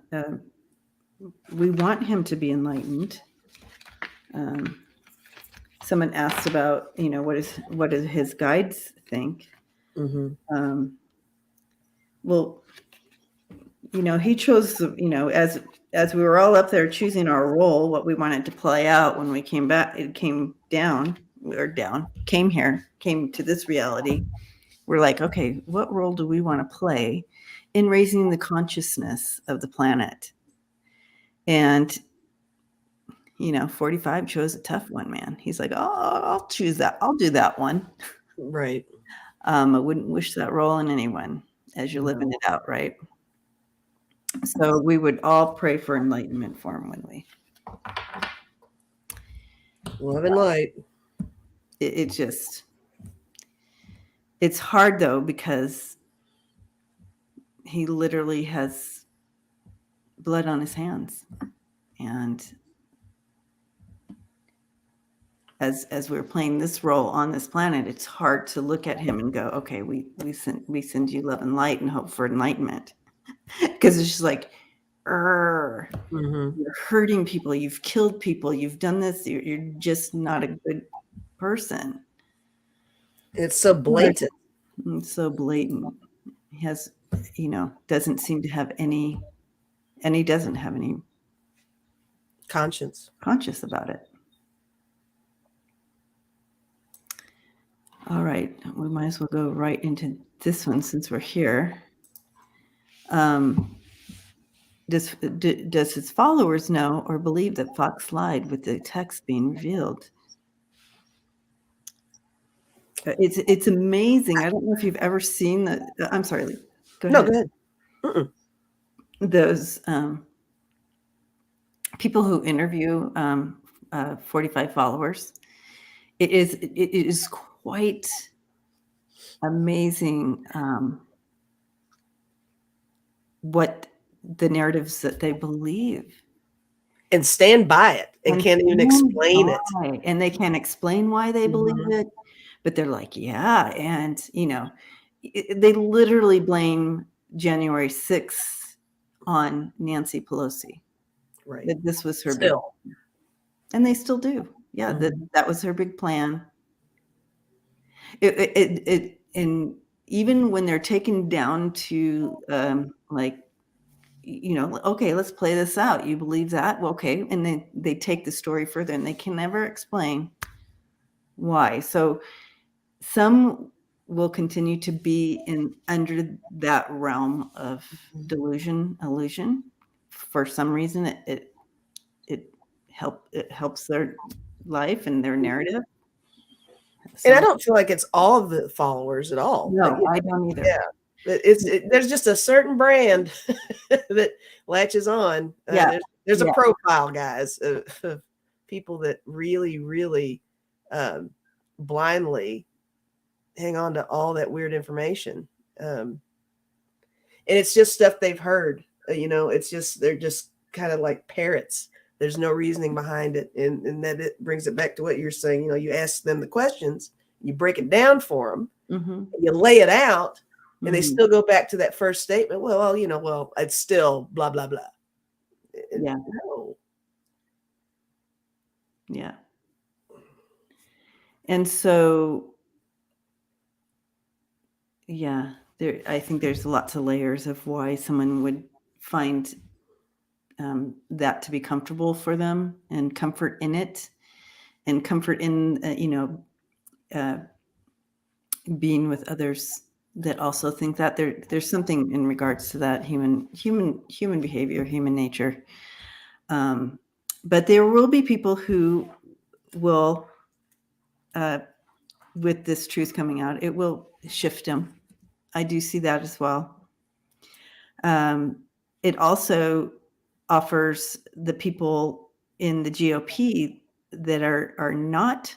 We want him to be enlightened. Someone asked about, you know, what do his guides think? Mm-hmm. Well, you know, he chose, you know, as we were all up there choosing our role, what we wanted to play out when we came back, it came came to this reality. We're like, okay, what role do we want to play in raising the consciousness of the planet? And, you know, 45 chose a tough one, man. He's like, oh, I'll choose that. I'll do that one. Right. I wouldn't wish that role on anyone as you're living it out, right? So we would all pray for enlightenment for him, wouldn't we? Love and light. It's hard though, because he literally has blood on his hands. And as we're playing this role on this planet, it's hard to look at him and go, okay, we send you love and light and hope for enlightenment. Because it's just like, you're hurting people, you've killed people, you've done this, you're just not a good person. It's so blatant. It's so blatant. He has, you know, doesn't seem to have any, and he doesn't have any conscious about it. All right, we might as well go right into this one since we're here. Does his followers know or believe that Fox lied with the text being revealed? It's amazing. I don't know if you've ever seen the. I'm sorry. Go ahead. No, go ahead. Those people who interview 45 followers. It is quite amazing what the narratives that they believe and stand by it and can't even explain it. And they can't explain why they believe it, but they're like, yeah. And, you know, they literally blame January 6th on Nancy Pelosi. Right. That this was her big, and they still do. Yeah, that was her big plan. And even when they're taken down to like, you know, okay, let's play this out. You believe that? Well, okay. And then they take the story further and they can never explain why. So some will continue to be under that realm of illusion. For some reason, it helps their life and their narrative. And I don't feel like it's all of the followers at all. No, I don't either. Yeah. There's just a certain brand that latches on. There's a profile, guys, of people that really, really blindly hang on to all that weird information. And it's just stuff they've heard. You know, they're just kind of like parrots. There's no reasoning behind it. And that it brings it back to what you're saying. You know, you ask them the questions, you break it down for them, you lay it out. And they still go back to that first statement. Well, you know, it's still blah, blah, blah. No. Yeah. And so, yeah, I think there's lots of layers of why someone would find that to be comfortable for them, and comfort in it, and comfort in, being with others that also think that. There's something in regards to that human behavior, human nature. But there will be people who will, with this truth coming out, it will shift them. I do see that as well. It also offers the people in the GOP that are not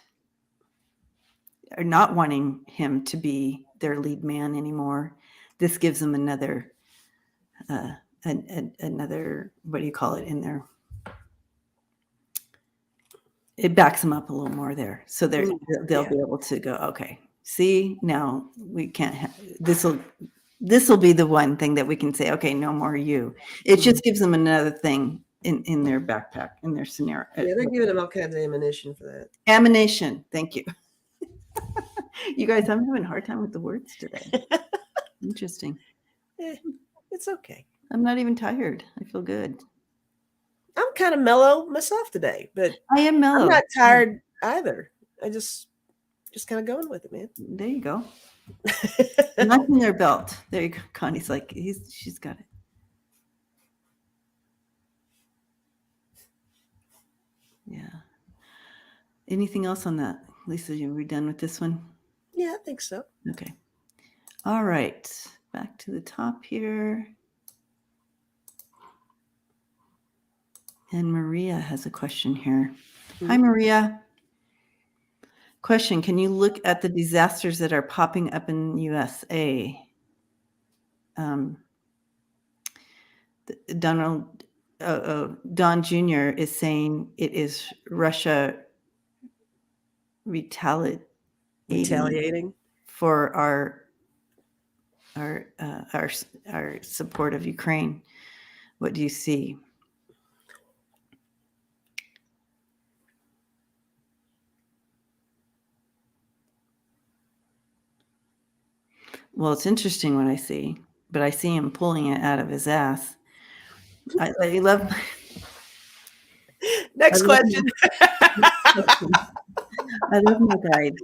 wanting him to be their lead man anymore. This gives them another, another, what do you call it in there? It backs them up a little more there, so they'll be able to go, okay, see, now we can't. This will be the one thing that we can say, okay, no more you. It just gives them another thing in their backpack, in their scenario. Yeah, they're giving them all kinds of ammunition for that. Ammunition. Thank you. You guys, I'm having a hard time with the words today. Interesting. It's okay. I'm not even tired. I feel good. I'm kind of mellow myself today, but I am mellow. I'm not tired either. I just kind of going with it, man. There you go. Nothing their belt. There you go. Connie's like, she's got it. Yeah. Anything else on that? Lisa, are we done with this one? Yeah, I think so. Okay. All right. Back to the top here. And Maria has a question here. Hi, Maria. Question, can you look at the disasters that are popping up in USA? Don Jr. is saying it is Russia retaliating for our support of Ukraine. What do you see? Well, it's interesting what I see, but I see him pulling it out of his ass. I love. Next question. I love my guides.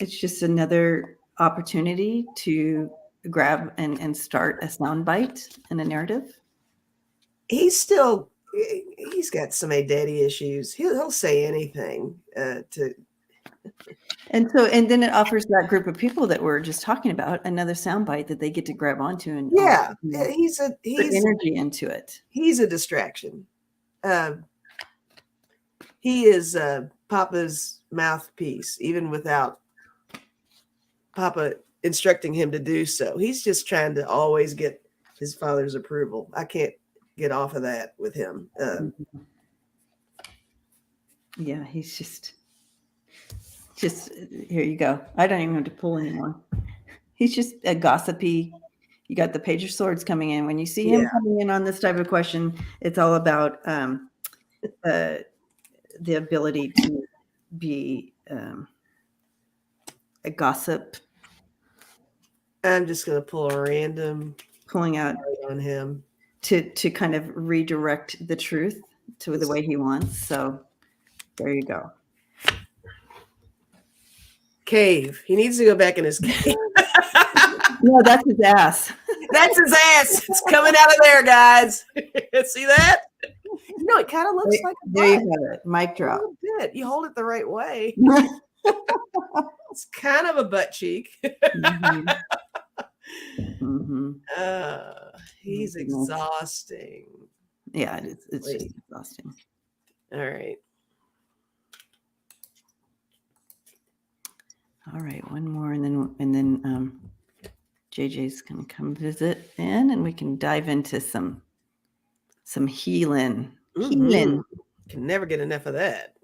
It's just another opportunity to grab and start a soundbite and a narrative. He's got some daddy issues. He'll say anything to. And then it offers that group of people that we're just talking about another soundbite that they get to grab onto, and he's put energy into it. He's a distraction. He is Papa's mouthpiece, even without Papa instructing him to do so. He's just trying to always get his father's approval. I can't get off of that with him. Yeah, he's just here you go. I don't even have to pull anymore. He's just a gossipy. You got the Page of Swords coming in. When you see him coming in on this type of question, it's all about the ability to be a gossip. I'm just going to pull a random pulling out on him to kind of redirect the truth to the way he wants. So there you go. Cave. He needs to go back in his cave. No, that's his ass. That's his ass. It's coming out of there, guys. See that? No, it kind of looks like a butt. There you have it. Mic drop. You hold it the right way. It's kind of a butt cheek. He's exhausting. Yeah, it's just exhausting. All right. All right, one more, and then JJ's gonna come visit in, and we can dive into some healing. Healing. Can never get enough of that.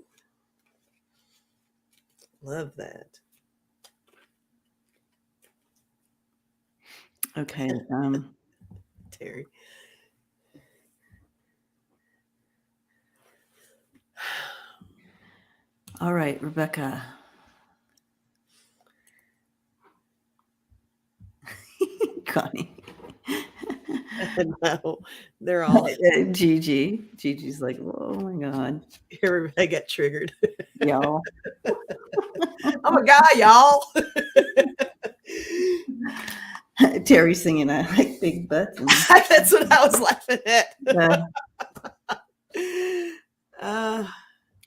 Love that. Okay. Terry. All right, Rebecca. Connie. No, they're all Gigi's like, oh my God. everybody got triggered. Y'all. I'm a guy, y'all. Terry singing I like big butts. That's what I was laughing at.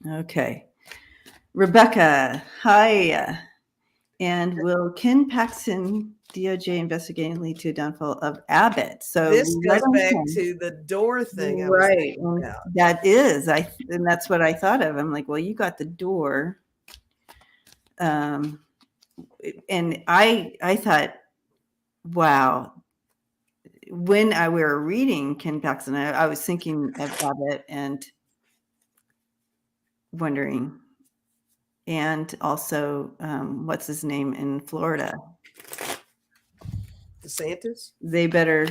Okay. Rebecca, hi. And will Ken Paxton DOJ investigating lead to a downfall of Abbott? So this right goes on back time. to the door thing I was Right. thinking And about. that is, and that's what I thought of. I'm like, well, you got the door. And I thought, wow. When we were reading Ken Paxton, I was thinking of Abbott and wondering, and also what's his name in Florida? The Santos? They better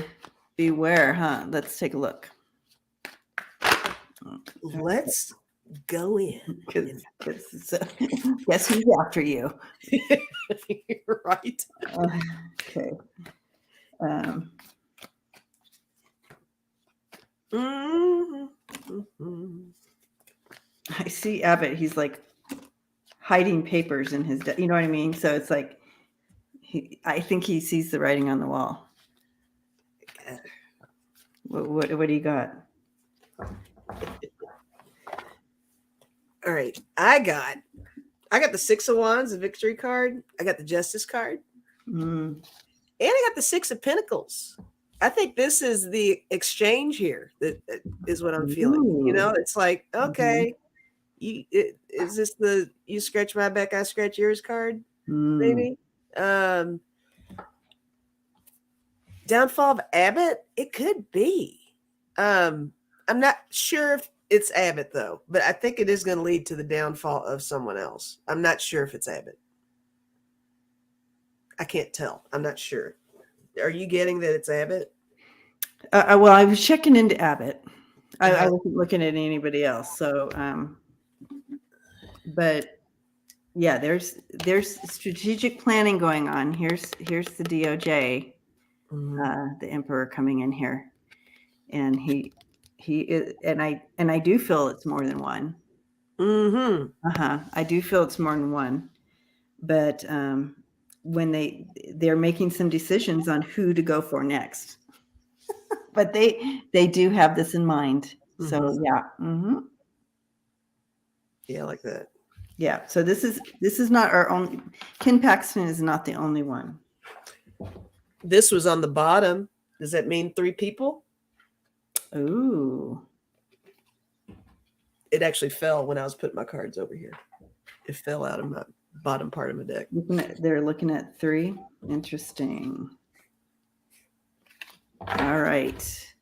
beware, huh? Let's take a look. Let's go in. Guess who's after you? You're right. Okay. I see Abbott. He's like hiding papers in his, you know what I mean? So it's like, I think he sees the writing on the wall. What do you got? All right. I got the Six of Wands, the Victory card. I got the Justice card. And I got the Six of Pentacles. I think this is the exchange here. That is what I'm feeling. You know, it's like, okay, is this the you scratch my back, I scratch yours card? Maybe. Downfall of Abbott? It could be. I'm not sure if it's Abbott though, but I think it is going to lead to the downfall of someone else. I'm not sure if it's Abbott. I can't tell. I'm not sure. Are you getting that it's Abbott? Well, I was checking into Abbott. I wasn't looking at anybody else. So, but yeah, there's strategic planning going on. Here's the DOJ, the Emperor coming in here, and he is, and I do feel it's more than one. I do feel it's more than one, but when they're making some decisions on who to go for next. But they do have this in mind. So yeah. Yeah, like that. Yeah. So this is not our only. Ken Paxton is not the only one. This was on the bottom. Does that mean 3 people? Ooh. It actually fell when I was putting my cards over here. It fell out of my bottom part of my deck. They're looking at 3. Interesting. All right.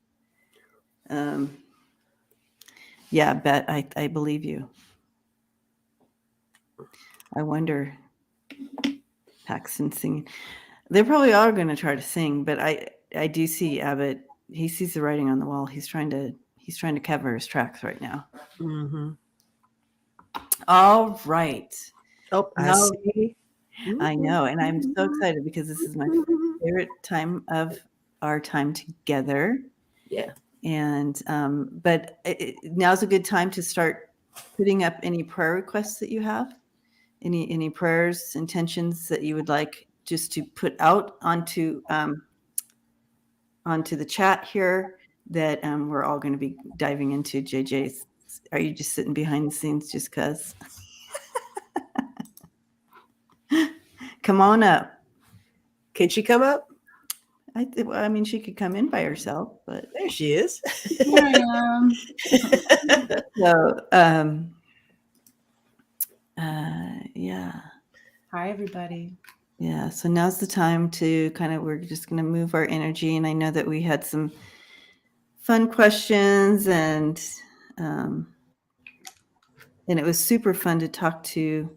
Yeah, Bet, I believe you. I wonder, Paxton singing. They probably are going to try to sing, but I do see Abbott. He sees the writing on the wall. He's trying to cover his tracks right now. All right. Oh, I see. I know, and I'm so excited because this is my favorite time of our time together. Yeah. And but now's a good time to start putting up any prayer requests that you have, any prayers, intentions that you would like just to put out onto the chat here that we're all going to be diving into. JJ's, are you just sitting behind the scenes just because? Come on up. Can she come up? I mean, she could come in by herself, but there she is. Here I am. So, yeah. Hi, everybody. Yeah. So now's the time to we're just going to move our energy. And I know that we had some fun questions and it was super fun to talk to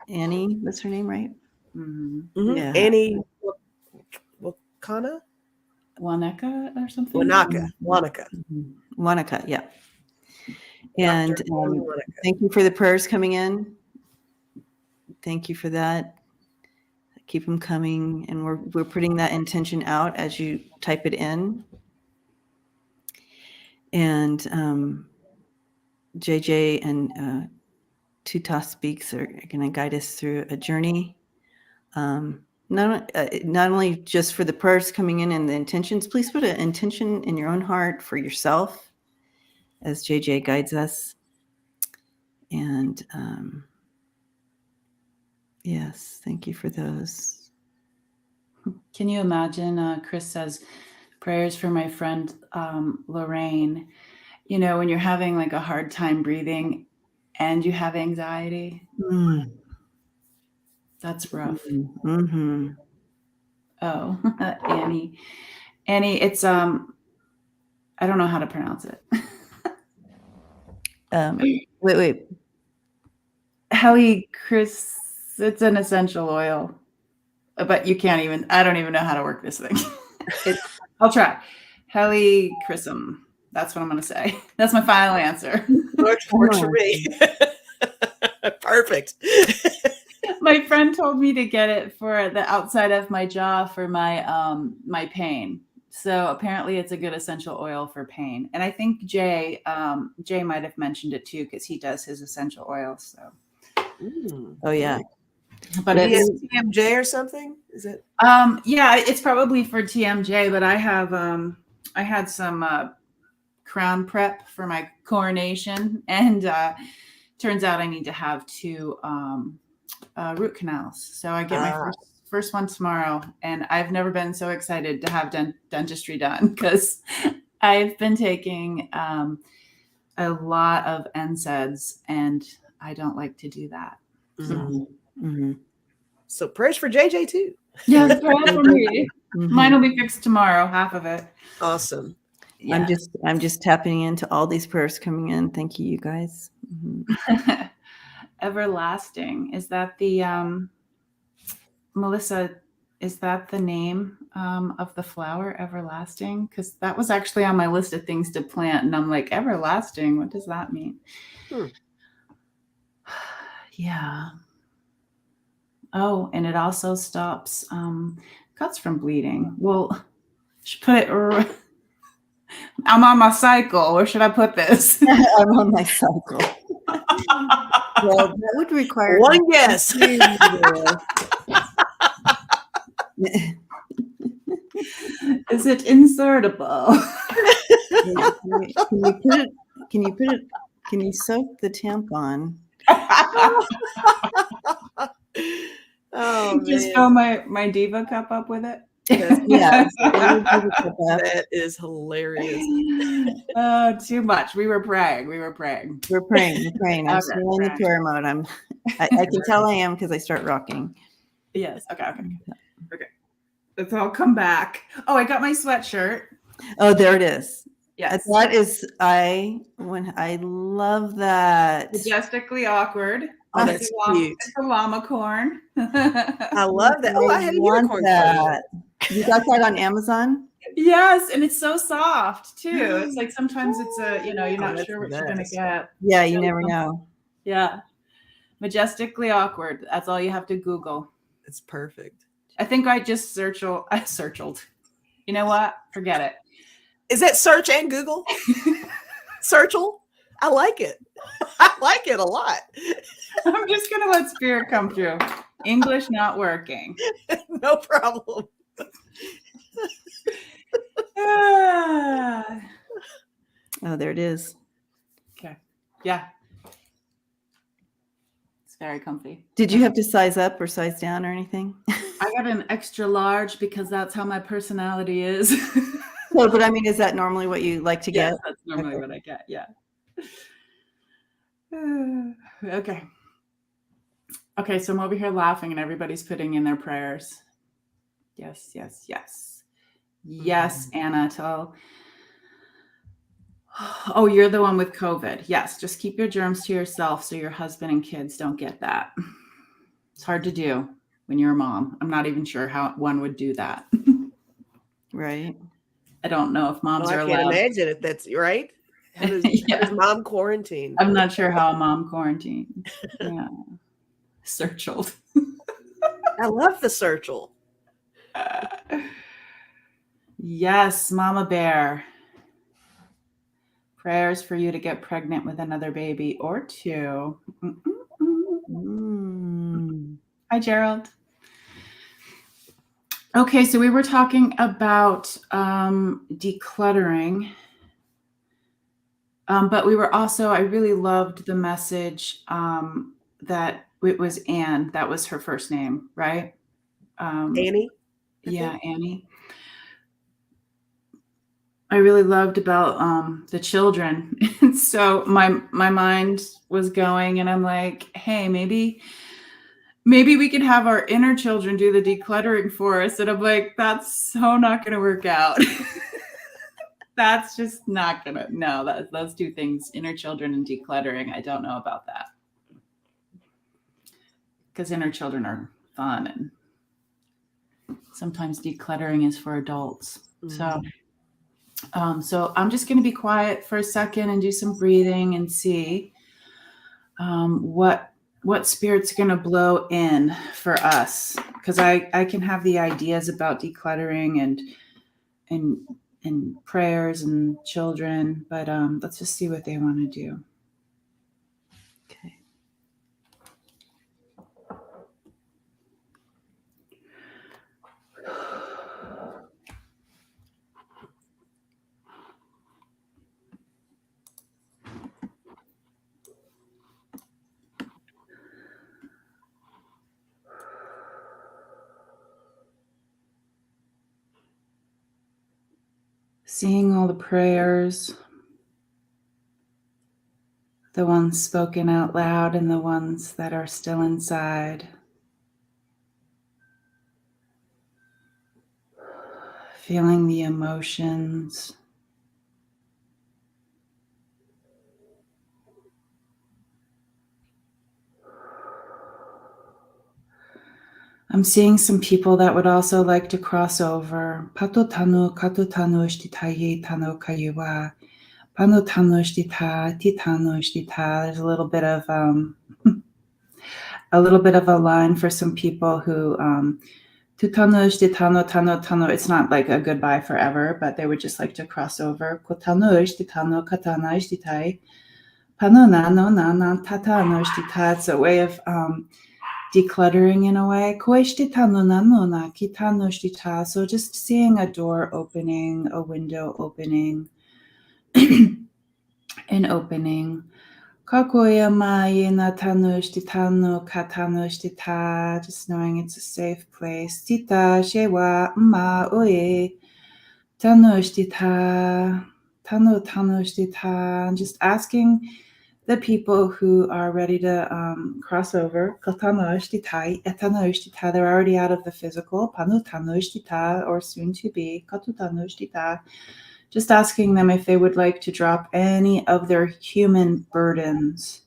Annie. What's her name, right? Yeah. Annie Wauneka or something? Wauneka, yeah. And Dr. Annie Wauneka. thank you for the prayers coming in. Thank you for that. Keep them coming, and we're putting that intention out as you type it in. And JJ and Tuta Speaks are going to guide us through a journey. Not only just for the prayers coming in and the intentions. Please put an intention in your own heart for yourself as JJ guides us. And yes, thank you for those. Can you imagine? Chris says, prayers for my friend Lorraine. You know, when you're having like a hard time breathing and you have anxiety, that's rough. Mm-hmm. Oh, Annie, it's I don't know how to pronounce it. Wait. Howie Chris, it's an essential oil, but you can't even. I don't even know how to work this thing. I'll try. Howie Chrism. That's what I'm going to say. That's my final answer. Works for me. Perfect. My friend told me to get it for the outside of my jaw for my my pain. So apparently it's a good essential oil for pain. And I think Jay might have mentioned it too, because he does his essential oils. So oh yeah. But it's TMJ or something? Is it? Yeah, it's probably for TMJ, but I have I had some crown prep for my coronation, and turns out I need to have 2 root canals. So I get my first one tomorrow, and I've never been so excited to have dentistry done, because I've been taking a lot of NSAIDs, and I don't like to do that. So prayers for JJ too. Yeah, prayers for me. Mine will be fixed tomorrow, half of it. Awesome. Yeah. I'm just tapping into all these prayers coming in. Thank you guys. Everlasting. Is that the Melissa, is that the name of the flower, everlasting? Because that was actually on my list of things to plant, and I'm like, everlasting, what does that mean? Yeah. Oh, and it also stops cuts from bleeding. Well, should put it. I'm on my cycle. Where should I put this? I'm on my cycle. Well, that would require one guess. Is it insertable? Can you soak the tampon? Oh, just fill my diva cup up with it. Yes. That is hilarious. Too much. We were praying. We're praying. I'm still in the prayer mode. I can tell I am, because I start rocking. Yes. Okay. Let's all come back. Oh, I got my sweatshirt. Oh, there it is. Yes. That is, I love that. Majestically awkward. Oh, that's cute. It's a llama corn. I love that. Oh, I had a unicorn. That. You got that on Amazon? Yes, and it's so soft too. It's like sometimes it's you're not sure what you're gonna get. Yeah, you never know. Yeah. Majestically awkward. That's all you have to Google. It's perfect. I think I just searched. You know what? Forget it. Is that search and Google? Searchable? I like it. I like it a lot. I'm just going to let spirit come through. English not working. No problem. Oh, there it is. Okay. Yeah. It's very comfy. Did you have to size up or size down or anything? I got an extra large because that's how my personality is. Well, but I mean, is that normally what you like to get? Yes, that's normally what I get. Yeah. Okay. Okay, so I'm over here laughing and everybody's putting in their prayers. Yes, yes, yes. Yes, Anatole. Oh, you're the one with COVID. Yes, just keep your germs to yourself so your husband and kids don't get that. It's hard to do when you're a mom. I'm not even sure how one would do that. Right. I don't know if moms are allowed. I can't imagine if that's right. How does Yeah. mom quarantine? I'm not sure how mom quarantines. Yeah. Searchled. I love the circle. Yes, Mama Bear. Prayers for you to get pregnant with another baby or two. Hi, Gerald. Okay, so we were talking about decluttering. But we were also, I really loved the message that it was Anne. That was her first name, right? Annie? Yeah, Annie. I really loved about the children. And so my mind was going, and I'm like, hey, maybe we could have our inner children do the decluttering for us. And I'm like, that's so not going to work out. That's just not going to, no, those two things, inner children and decluttering, I don't know about that. Because inner children are fun, and sometimes decluttering is for adults. So I'm just going to be quiet for a second and do some breathing and see what spirit's going to blow in for us. Because I can have the ideas about decluttering and prayers and children, but let's just see what they want to do. Okay. Seeing all the prayers, the ones spoken out loud and the ones that are still inside. Feeling the emotions. I'm seeing some people that would also like to cross over. Pato tanu, kato tanu shtitaye tano kayuwa. Pano tanu shtita, titano shtita. There's a little bit of a line for some people who tutano shtitano tano tano. It's not like a goodbye forever, but they would just like to cross over. Kotano shtitano katana shtitai. Pano nano nana tatano shtita. It's a way of decluttering in a way. So just seeing a door opening, a window opening, and opening. Just knowing it's a safe place. Tita shewa ma oe. Just asking the people who are ready to cross over, they're already out of the physical, or soon to be, just asking them if they would like to drop any of their human burdens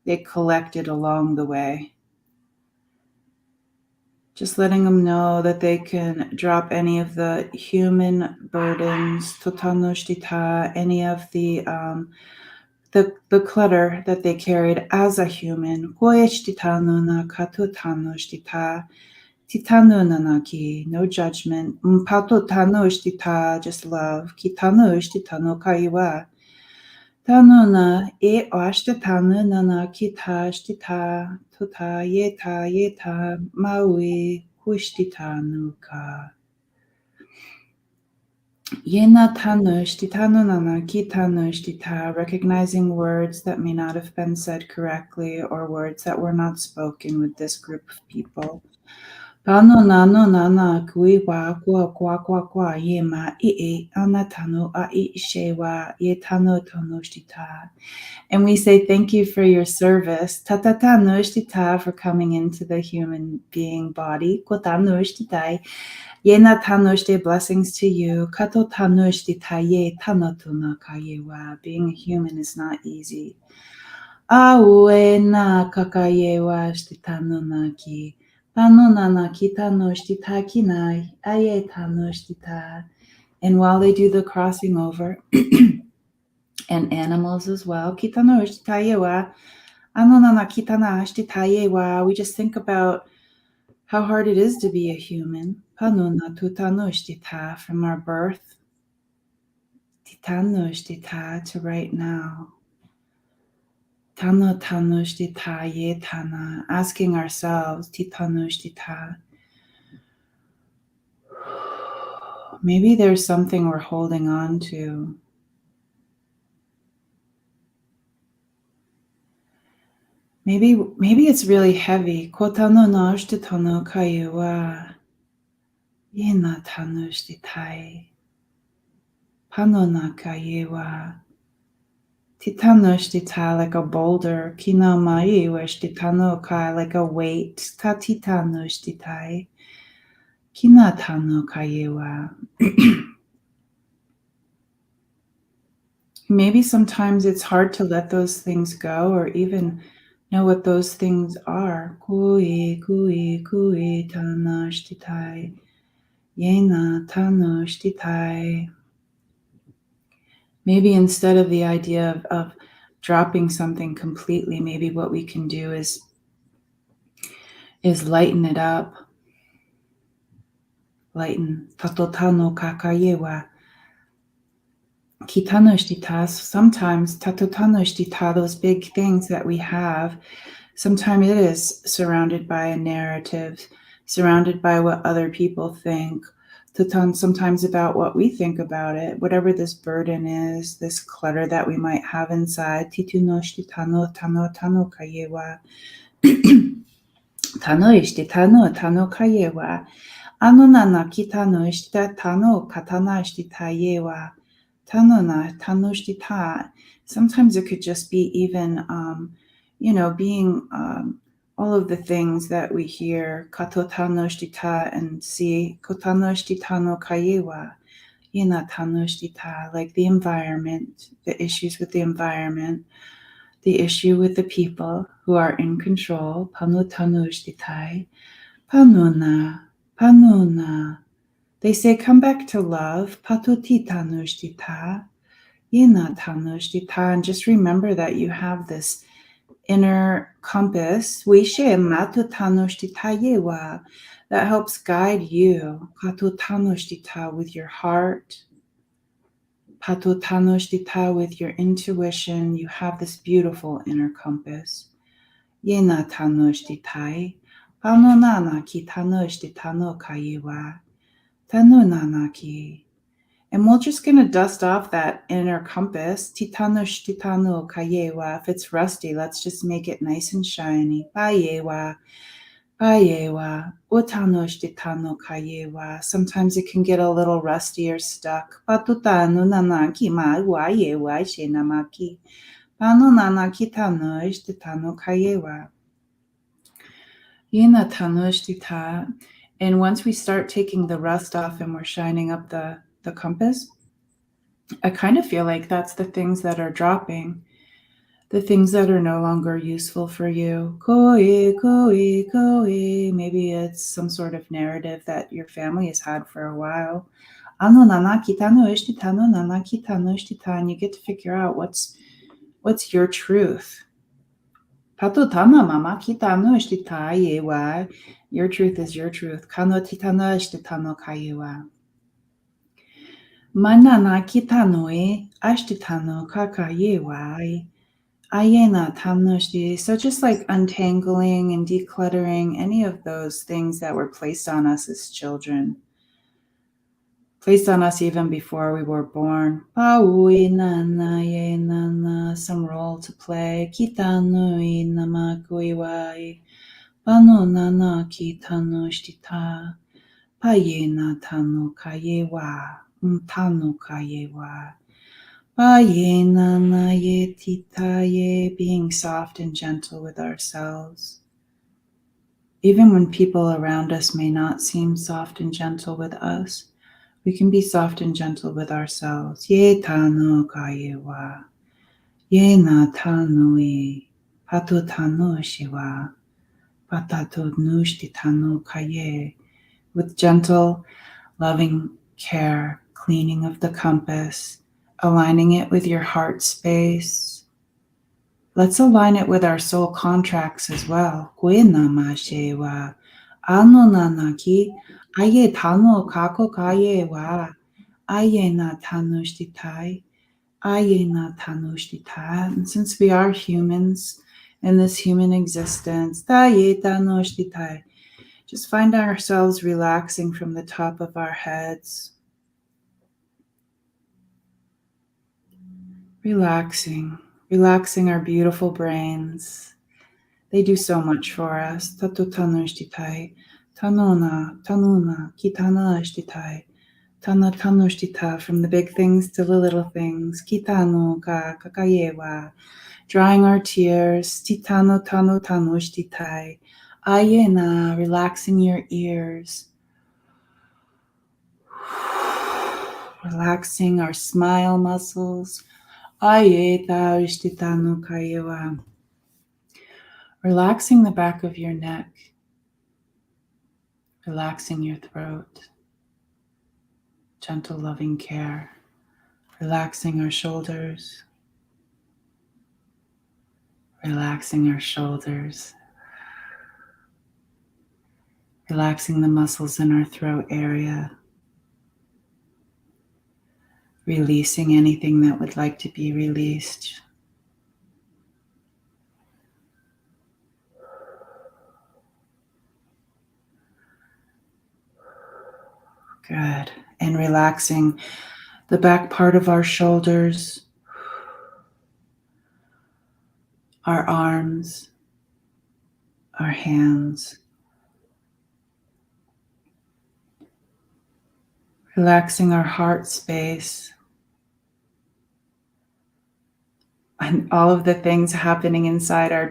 they collected along the way. Just letting them know that they can drop any of the human burdens, any of the clutter that they carried as a human. No judgment. Just love. Tanuna e ashtatanana kitashita tuta yeta maui kushtitanuka. Yena tanushtitanunana kitanushtita, recognizing words that may not have been said correctly or words that were not spoken with this group of people. Tanunanunana kuiwa kwa yema ie anatanu ai shewa yetano tanushtita. And we say thank you for your service. Tatatanushtita, for coming into the human being body. Kotanushtita. Yena tanushte, blessings to you. Kato tanushte taye tanatuna kayewa. Being a human is not easy. Aue na kakayewa shtitanunaki. Tanunana kitanushte takinai. Aye tanushte ta. And while they do the crossing over, and animals as well. Kitano ishtitaye wa. Anonana kitana ishtitaye wa. We just think about how hard it is to be a human. Panona tutano ishtita, from our birth. Titano ishtita, to right now. Tano tano ishtita ye tana. Asking ourselves, titano ishtita. Maybe there's something we're holding on to. Maybe it's really heavy. Kotano no ishtitono kayu wa. Yena tano ishtitai. Panona kayu wa. Titano ishtita, like a boulder. Kina mai wa ishtitano kai, like a weight. Tatitano ishtitai. Kina tano kayu wa. Maybe sometimes it's hard to let those things go, or even know what those things are. Kui, kui, kui, tana shtitai. Yena tano shtitai. Maybe instead of the idea of dropping something completely, maybe what we can do is lighten it up. Lighten. Tato tano kakayewa. Kitano shtita. Sometimes tato tano shtita, those big things that we have, sometimes it is surrounded by a narrative, surrounded by what other people think, sometimes about what we think about it, whatever this burden is, this clutter that we might have inside. Titu no shtitano tano tano kayewa. Tano ishtitano tano kayewa. Anonana kitano ishtita tano katana ishtitayewa. Tanona tano shtita. Sometimes it could just be even being all of the things that we hear, kato tano shtita, and see kotano shtita no kayewa, yena tano shtita, like the environment, the issues with the environment, the issue with the people who are in control, pano tano shtitai, panona, panona. They say, come back to love, patoti tano shtita, yena tano shtita, and just remember that you have this inner compass that helps guide you with your heart, with your intuition. You have this beautiful inner compass. And we're just going to dust off that inner compass. Titanosh titano kayewa. If it's rusty, let's just make it nice and shiny. Payewa, payewa, utanosh titano kayewa. Sometimes it can get a little rusty or stuck. Patutano nanaki ma wayewa shenamaki. Pano nanaki tanosh titano kayewa. Yena tanosh tita. And once we start taking the rust off and we're shining up the compass, I kind of feel like that's the things that are dropping, the things that are no longer useful for you. Koi, koi, koi. Maybe it's some sort of narrative that your family has had for a while. And you get to figure out what's your truth. Your truth is your truth. Manana kitanoi ashtitano kakayewai. Ayena tamnoshti. So just like untangling and decluttering any of those things that were placed on us as children, placed on us even before we were born. Paui nana ye nana, some role to play. Kitanoi namakuiwai. Pano nana kitanoshtita. Payena tano kayewa. Tano kayewa. Payena na ye titaye. Being soft and gentle with ourselves. Even when people around us may not seem soft and gentle with us, we can be soft and gentle with ourselves. Ye tano kayewa. Ye na tanoi. Pato tano shiwa. Patato nushti tano kaye. With gentle, loving care, cleaning of the compass, aligning it with your heart space. Let's align it with our soul contracts as well. Kwe nama she wa ano nanaki aye tano kako kaye wa aye na tanushtitai aye na tanushtitai. And since we are humans in this human existence, taye tanushtitai, just find ourselves relaxing from the top of our heads. Relaxing our beautiful brains. They do so much for us. Tato tanushtitai, tanuna, kitana ashtitai, tana tanushtita, from the big things to the little things. Kitano ka kakayewa, drying our tears. Titano tano tanushtitai, ayena, relaxing your ears. Relaxing our smile muscles. Ayeta ushtitano kayewa. Relaxing the back of your neck, relaxing your throat, gentle loving care, relaxing our shoulders, relaxing our shoulders, relaxing the muscles in our throat area, releasing anything that would like to be released. Good. And relaxing the back part of our shoulders, our arms, our hands. Relaxing our heart space and all of the things happening inside our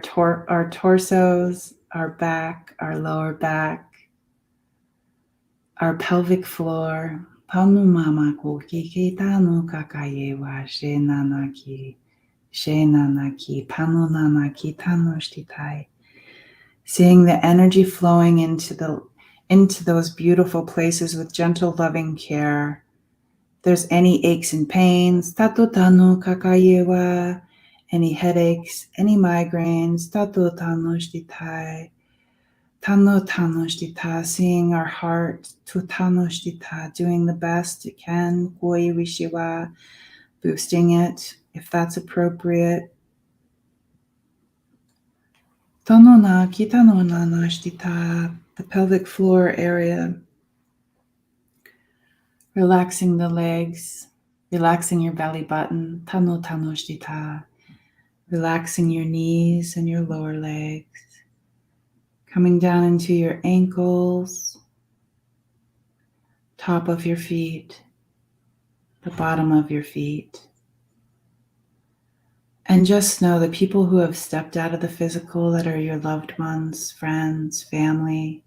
torsos, our back, our lower back, our pelvic floor. Seeing the energy flowing into those beautiful places with gentle loving care. If there's any aches and pains, any headaches, any migraines, seeing our heart, doing the best it can, boosting it if that's appropriate. The pelvic floor area. Relaxing the legs, relaxing your belly button. Relaxing your knees and your lower legs. Coming down into your ankles, top of your feet, the bottom of your feet. And just know the people who have stepped out of the physical that are your loved ones, friends, family,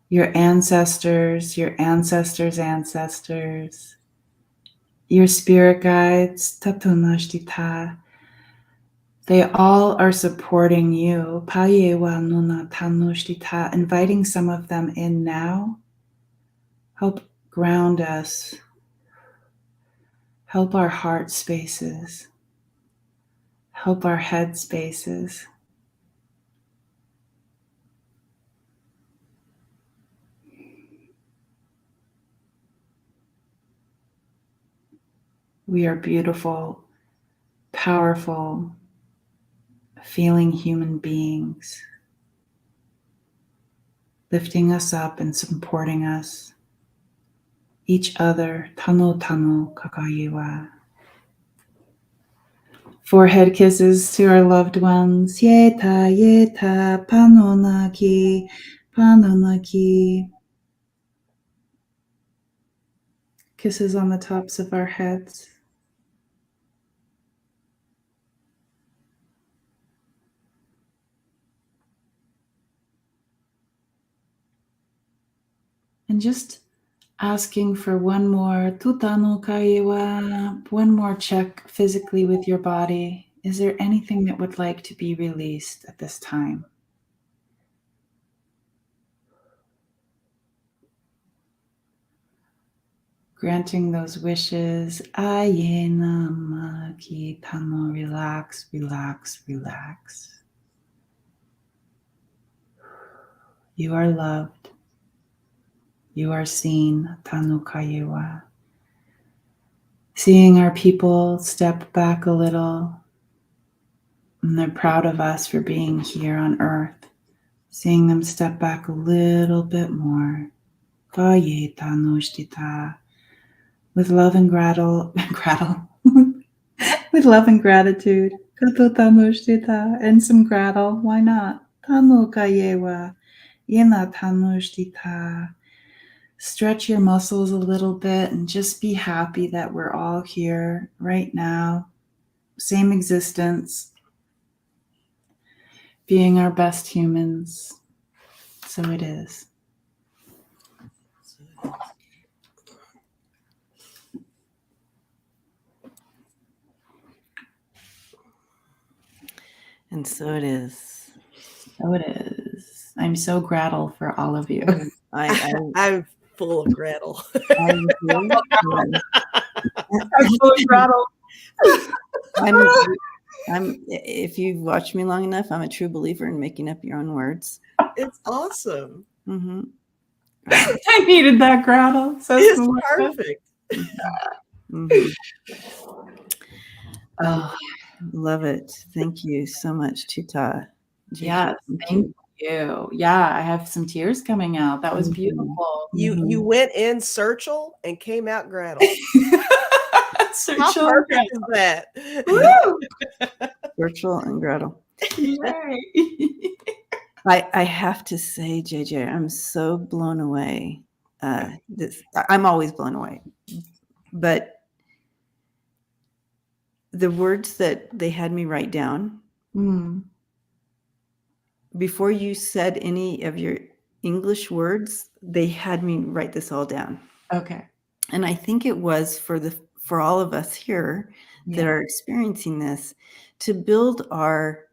your ancestors, your ancestors' ancestors, your spirit guides, they all are supporting you, inviting some of them in now. Help ground us, help our heart spaces, help our head spaces. We are beautiful, powerful, feeling human beings, lifting us up and supporting us, each other. Tano kakayiwa. Forehead kisses to our loved ones. Yeta, panonaki. Kisses on the tops of our heads. And just asking for one more tutano kaiwa, one more check physically with your body. Is there anything that would like to be released at this time? Granting those wishes. Aye nama ki tano. Relax, relax, relax. You are loved. You are seen. Tanu kayewa. Seeing our people step back a little, and they're proud of us for being here on earth. Seeing them step back a little bit more. Kaye tanu shtita. With love and with love and gratitude. Kato tanu shtita. And some gratitude. Why not? Tanu kayewa. Yena tanu shtita. Stretch your muscles a little bit and just be happy that we're all here right now. Same existence. Being our best humans. So it is. And so it is. So it is. I'm so grateful for all of you. I'm full of gratitude. I'm so grateful. If you've watched me long enough, I'm a true believer in making up your own words. It's awesome. Mm-hmm. I needed that gratitude. So It's smart. perfect. Mm-hmm. Oh, love it. Thank you so much, Tuta. Yes, thank you. Yeah, I have some tears coming out. That was beautiful. You went in Searchel and came out grateful. How perfect is that? Virtual and Gretel. Yay. I have to say, JJ, I'm so blown away. I'm always blown away. But the words that they had me write down, before you said any of your English words, they had me write this all down. Okay. And I think it was for all of us here that are experiencing this, to build our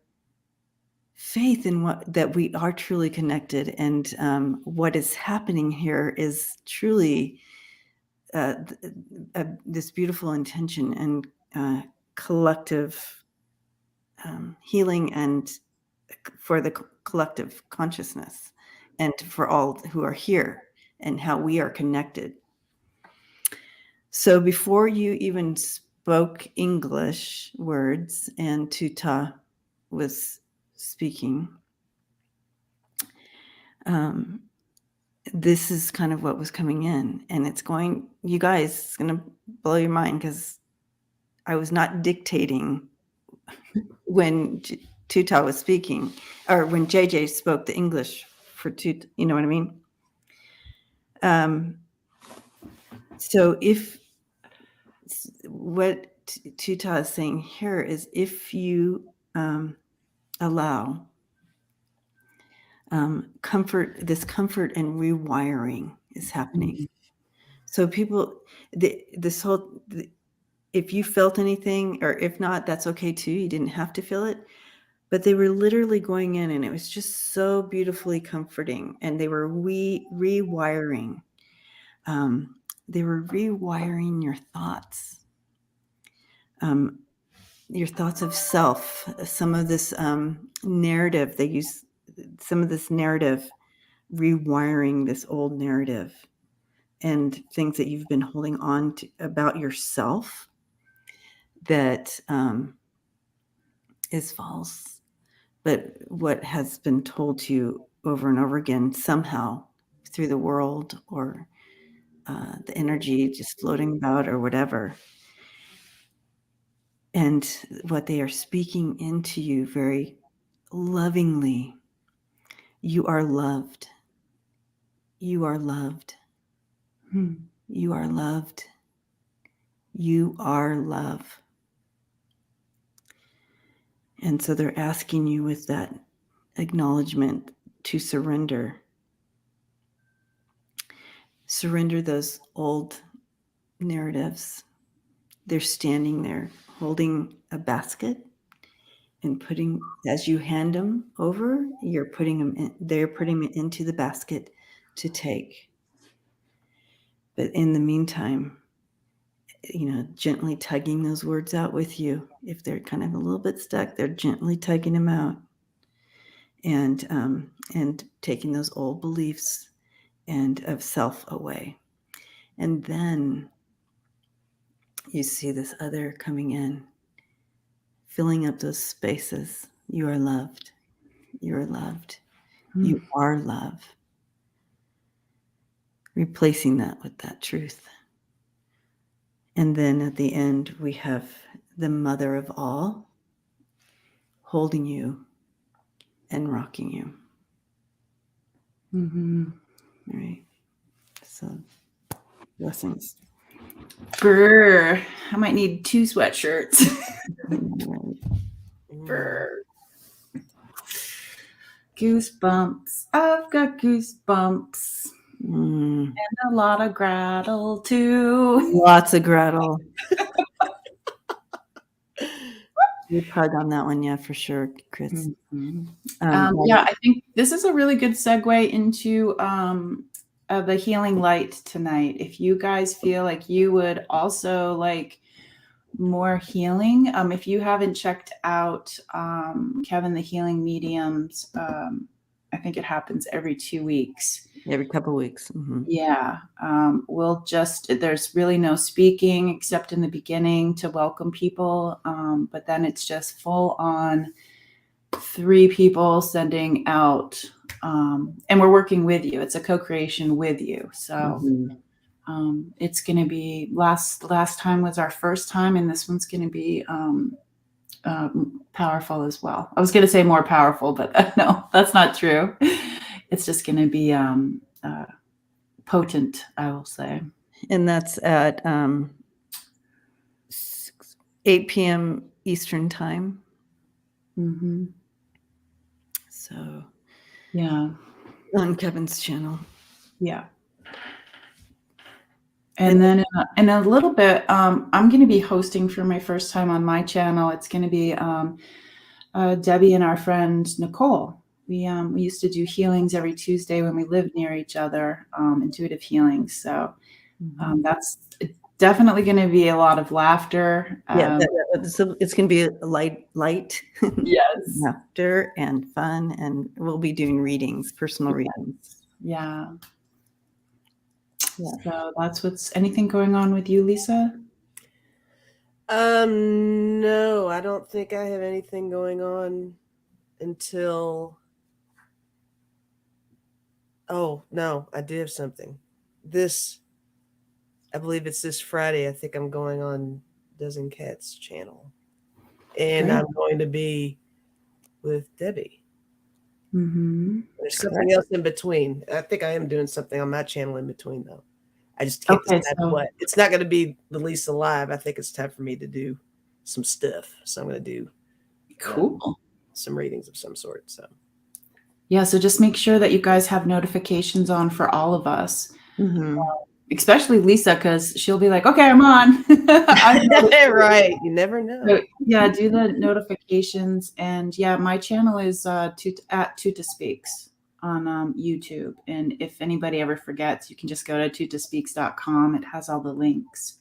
faith in that we are truly connected, and what is happening here is truly this beautiful intention and collective healing, and for the collective consciousness, and for all who are here, and how we are connected. So before you even spoke English words and Tuta was speaking, this is kind of what was coming in, and you guys, it's going to blow your mind, because I was not dictating when Tuta was speaking, or when JJ spoke the English for Tuta, you know what I mean? So what Tuta is saying here is, if you allow comfort and rewiring is happening. Mm-hmm. So people, if you felt anything, or if not, that's okay too. You didn't have to feel it, but they were literally going in, and it was just so beautifully comforting. And they were rewiring. They were rewiring your thoughts. Your thoughts of self, some of this narrative, they use some of this narrative, rewiring this old narrative and things that you've been holding on to about yourself that is false, but what has been told to you over and over again, somehow through the world, or the energy just floating about, or whatever. And what they are speaking into you very lovingly: you are loved. You are loved. You are loved. You are love. And so they're asking you, with that acknowledgement, to surrender. Surrender those old narratives. They're standing there holding a basket, and as you hand them over, they're putting them into the basket to take. But in the meantime, gently tugging those words out with you. If they're kind of a little bit stuck, they're gently tugging them out, and taking those old beliefs and of self away. And then you see this other coming in, filling up those spaces. You are loved. You are loved. You are love. Replacing that with that truth. And then at the end, we have the mother of all holding you and rocking you. All right. So, blessings. Brr. I might need 2 sweatshirts. Brr. Goosebumps. I've got goosebumps. And a lot of grattle too. Lots of grattle. You hug on that one, yeah, for sure, Chris. Yeah, I think this is a really good segue into the healing light tonight. If you guys feel like you would also like more healing, if you haven't checked out Kevin the Healing Mediums, I think it happens every 2 weeks. Every couple of weeks. Yeah. There's really no speaking except in the beginning to welcome people. But then it's just full on 3 people sending out, and we're working with you. It's a co-creation with you. So it's going to be last time was our first time, and this one's going to be powerful as well. I was going to say more powerful, but no, that's not true. It's just going to be potent, I will say. And that's at 8 p.m. Eastern time. So, yeah, on Kevin's channel. Yeah. And then in a little bit, I'm going to be hosting for my first time on my channel. It's going to be Debbie and our friend Nicole. We used to do healings every Tuesday when we lived near each other, intuitive healings. So that's definitely going to be a lot of laughter. So it's going to be light, yes, laughter and fun, and we'll be doing readings, personal readings. Yeah. So that's anything going on with you, Lisa? No, I don't think I have anything going on until. Oh, no, I do have something. I believe it's this Friday. I think I'm going on Dozen Cats channel. And Great. I'm going to be with Debbie. There's something else in between. I think I am doing something on my channel in between, though. I just can't decide what. It's not going to be the Lisa Live. I think it's time for me to do some stuff. So I'm going to do some readings of some sort. So yeah, so just make sure that you guys have notifications on for all of us, especially Lisa, because she'll be like, "Okay, I'm on." Right? You never know. So, yeah, do the notifications, and yeah, my channel is at Tuta Speaks on YouTube, and if anybody ever forgets, you can just go to tutaspeaks.com. It has all the links.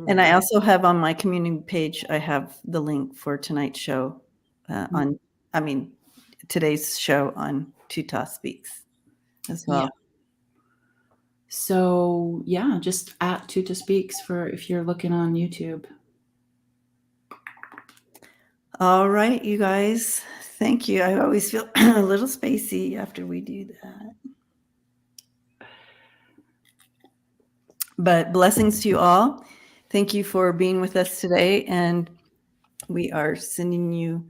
And I also have on my community page, I have the link for tonight's show today's show on Tuta Speaks as well. Yeah. So yeah, just at Tuta Speaks for if you're looking on YouTube. All right, you guys. Thank you. I always feel a little spacey after we do that. But blessings to you all. Thank you for being with us today. And we are sending you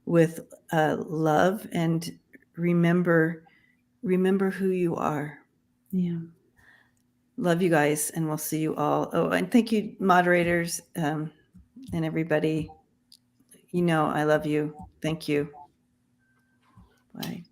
with love, and remember who you are. Yeah. Love you guys, and we'll see you all. Oh, and thank you, moderators, and everybody. I love you. Thank you. Bye.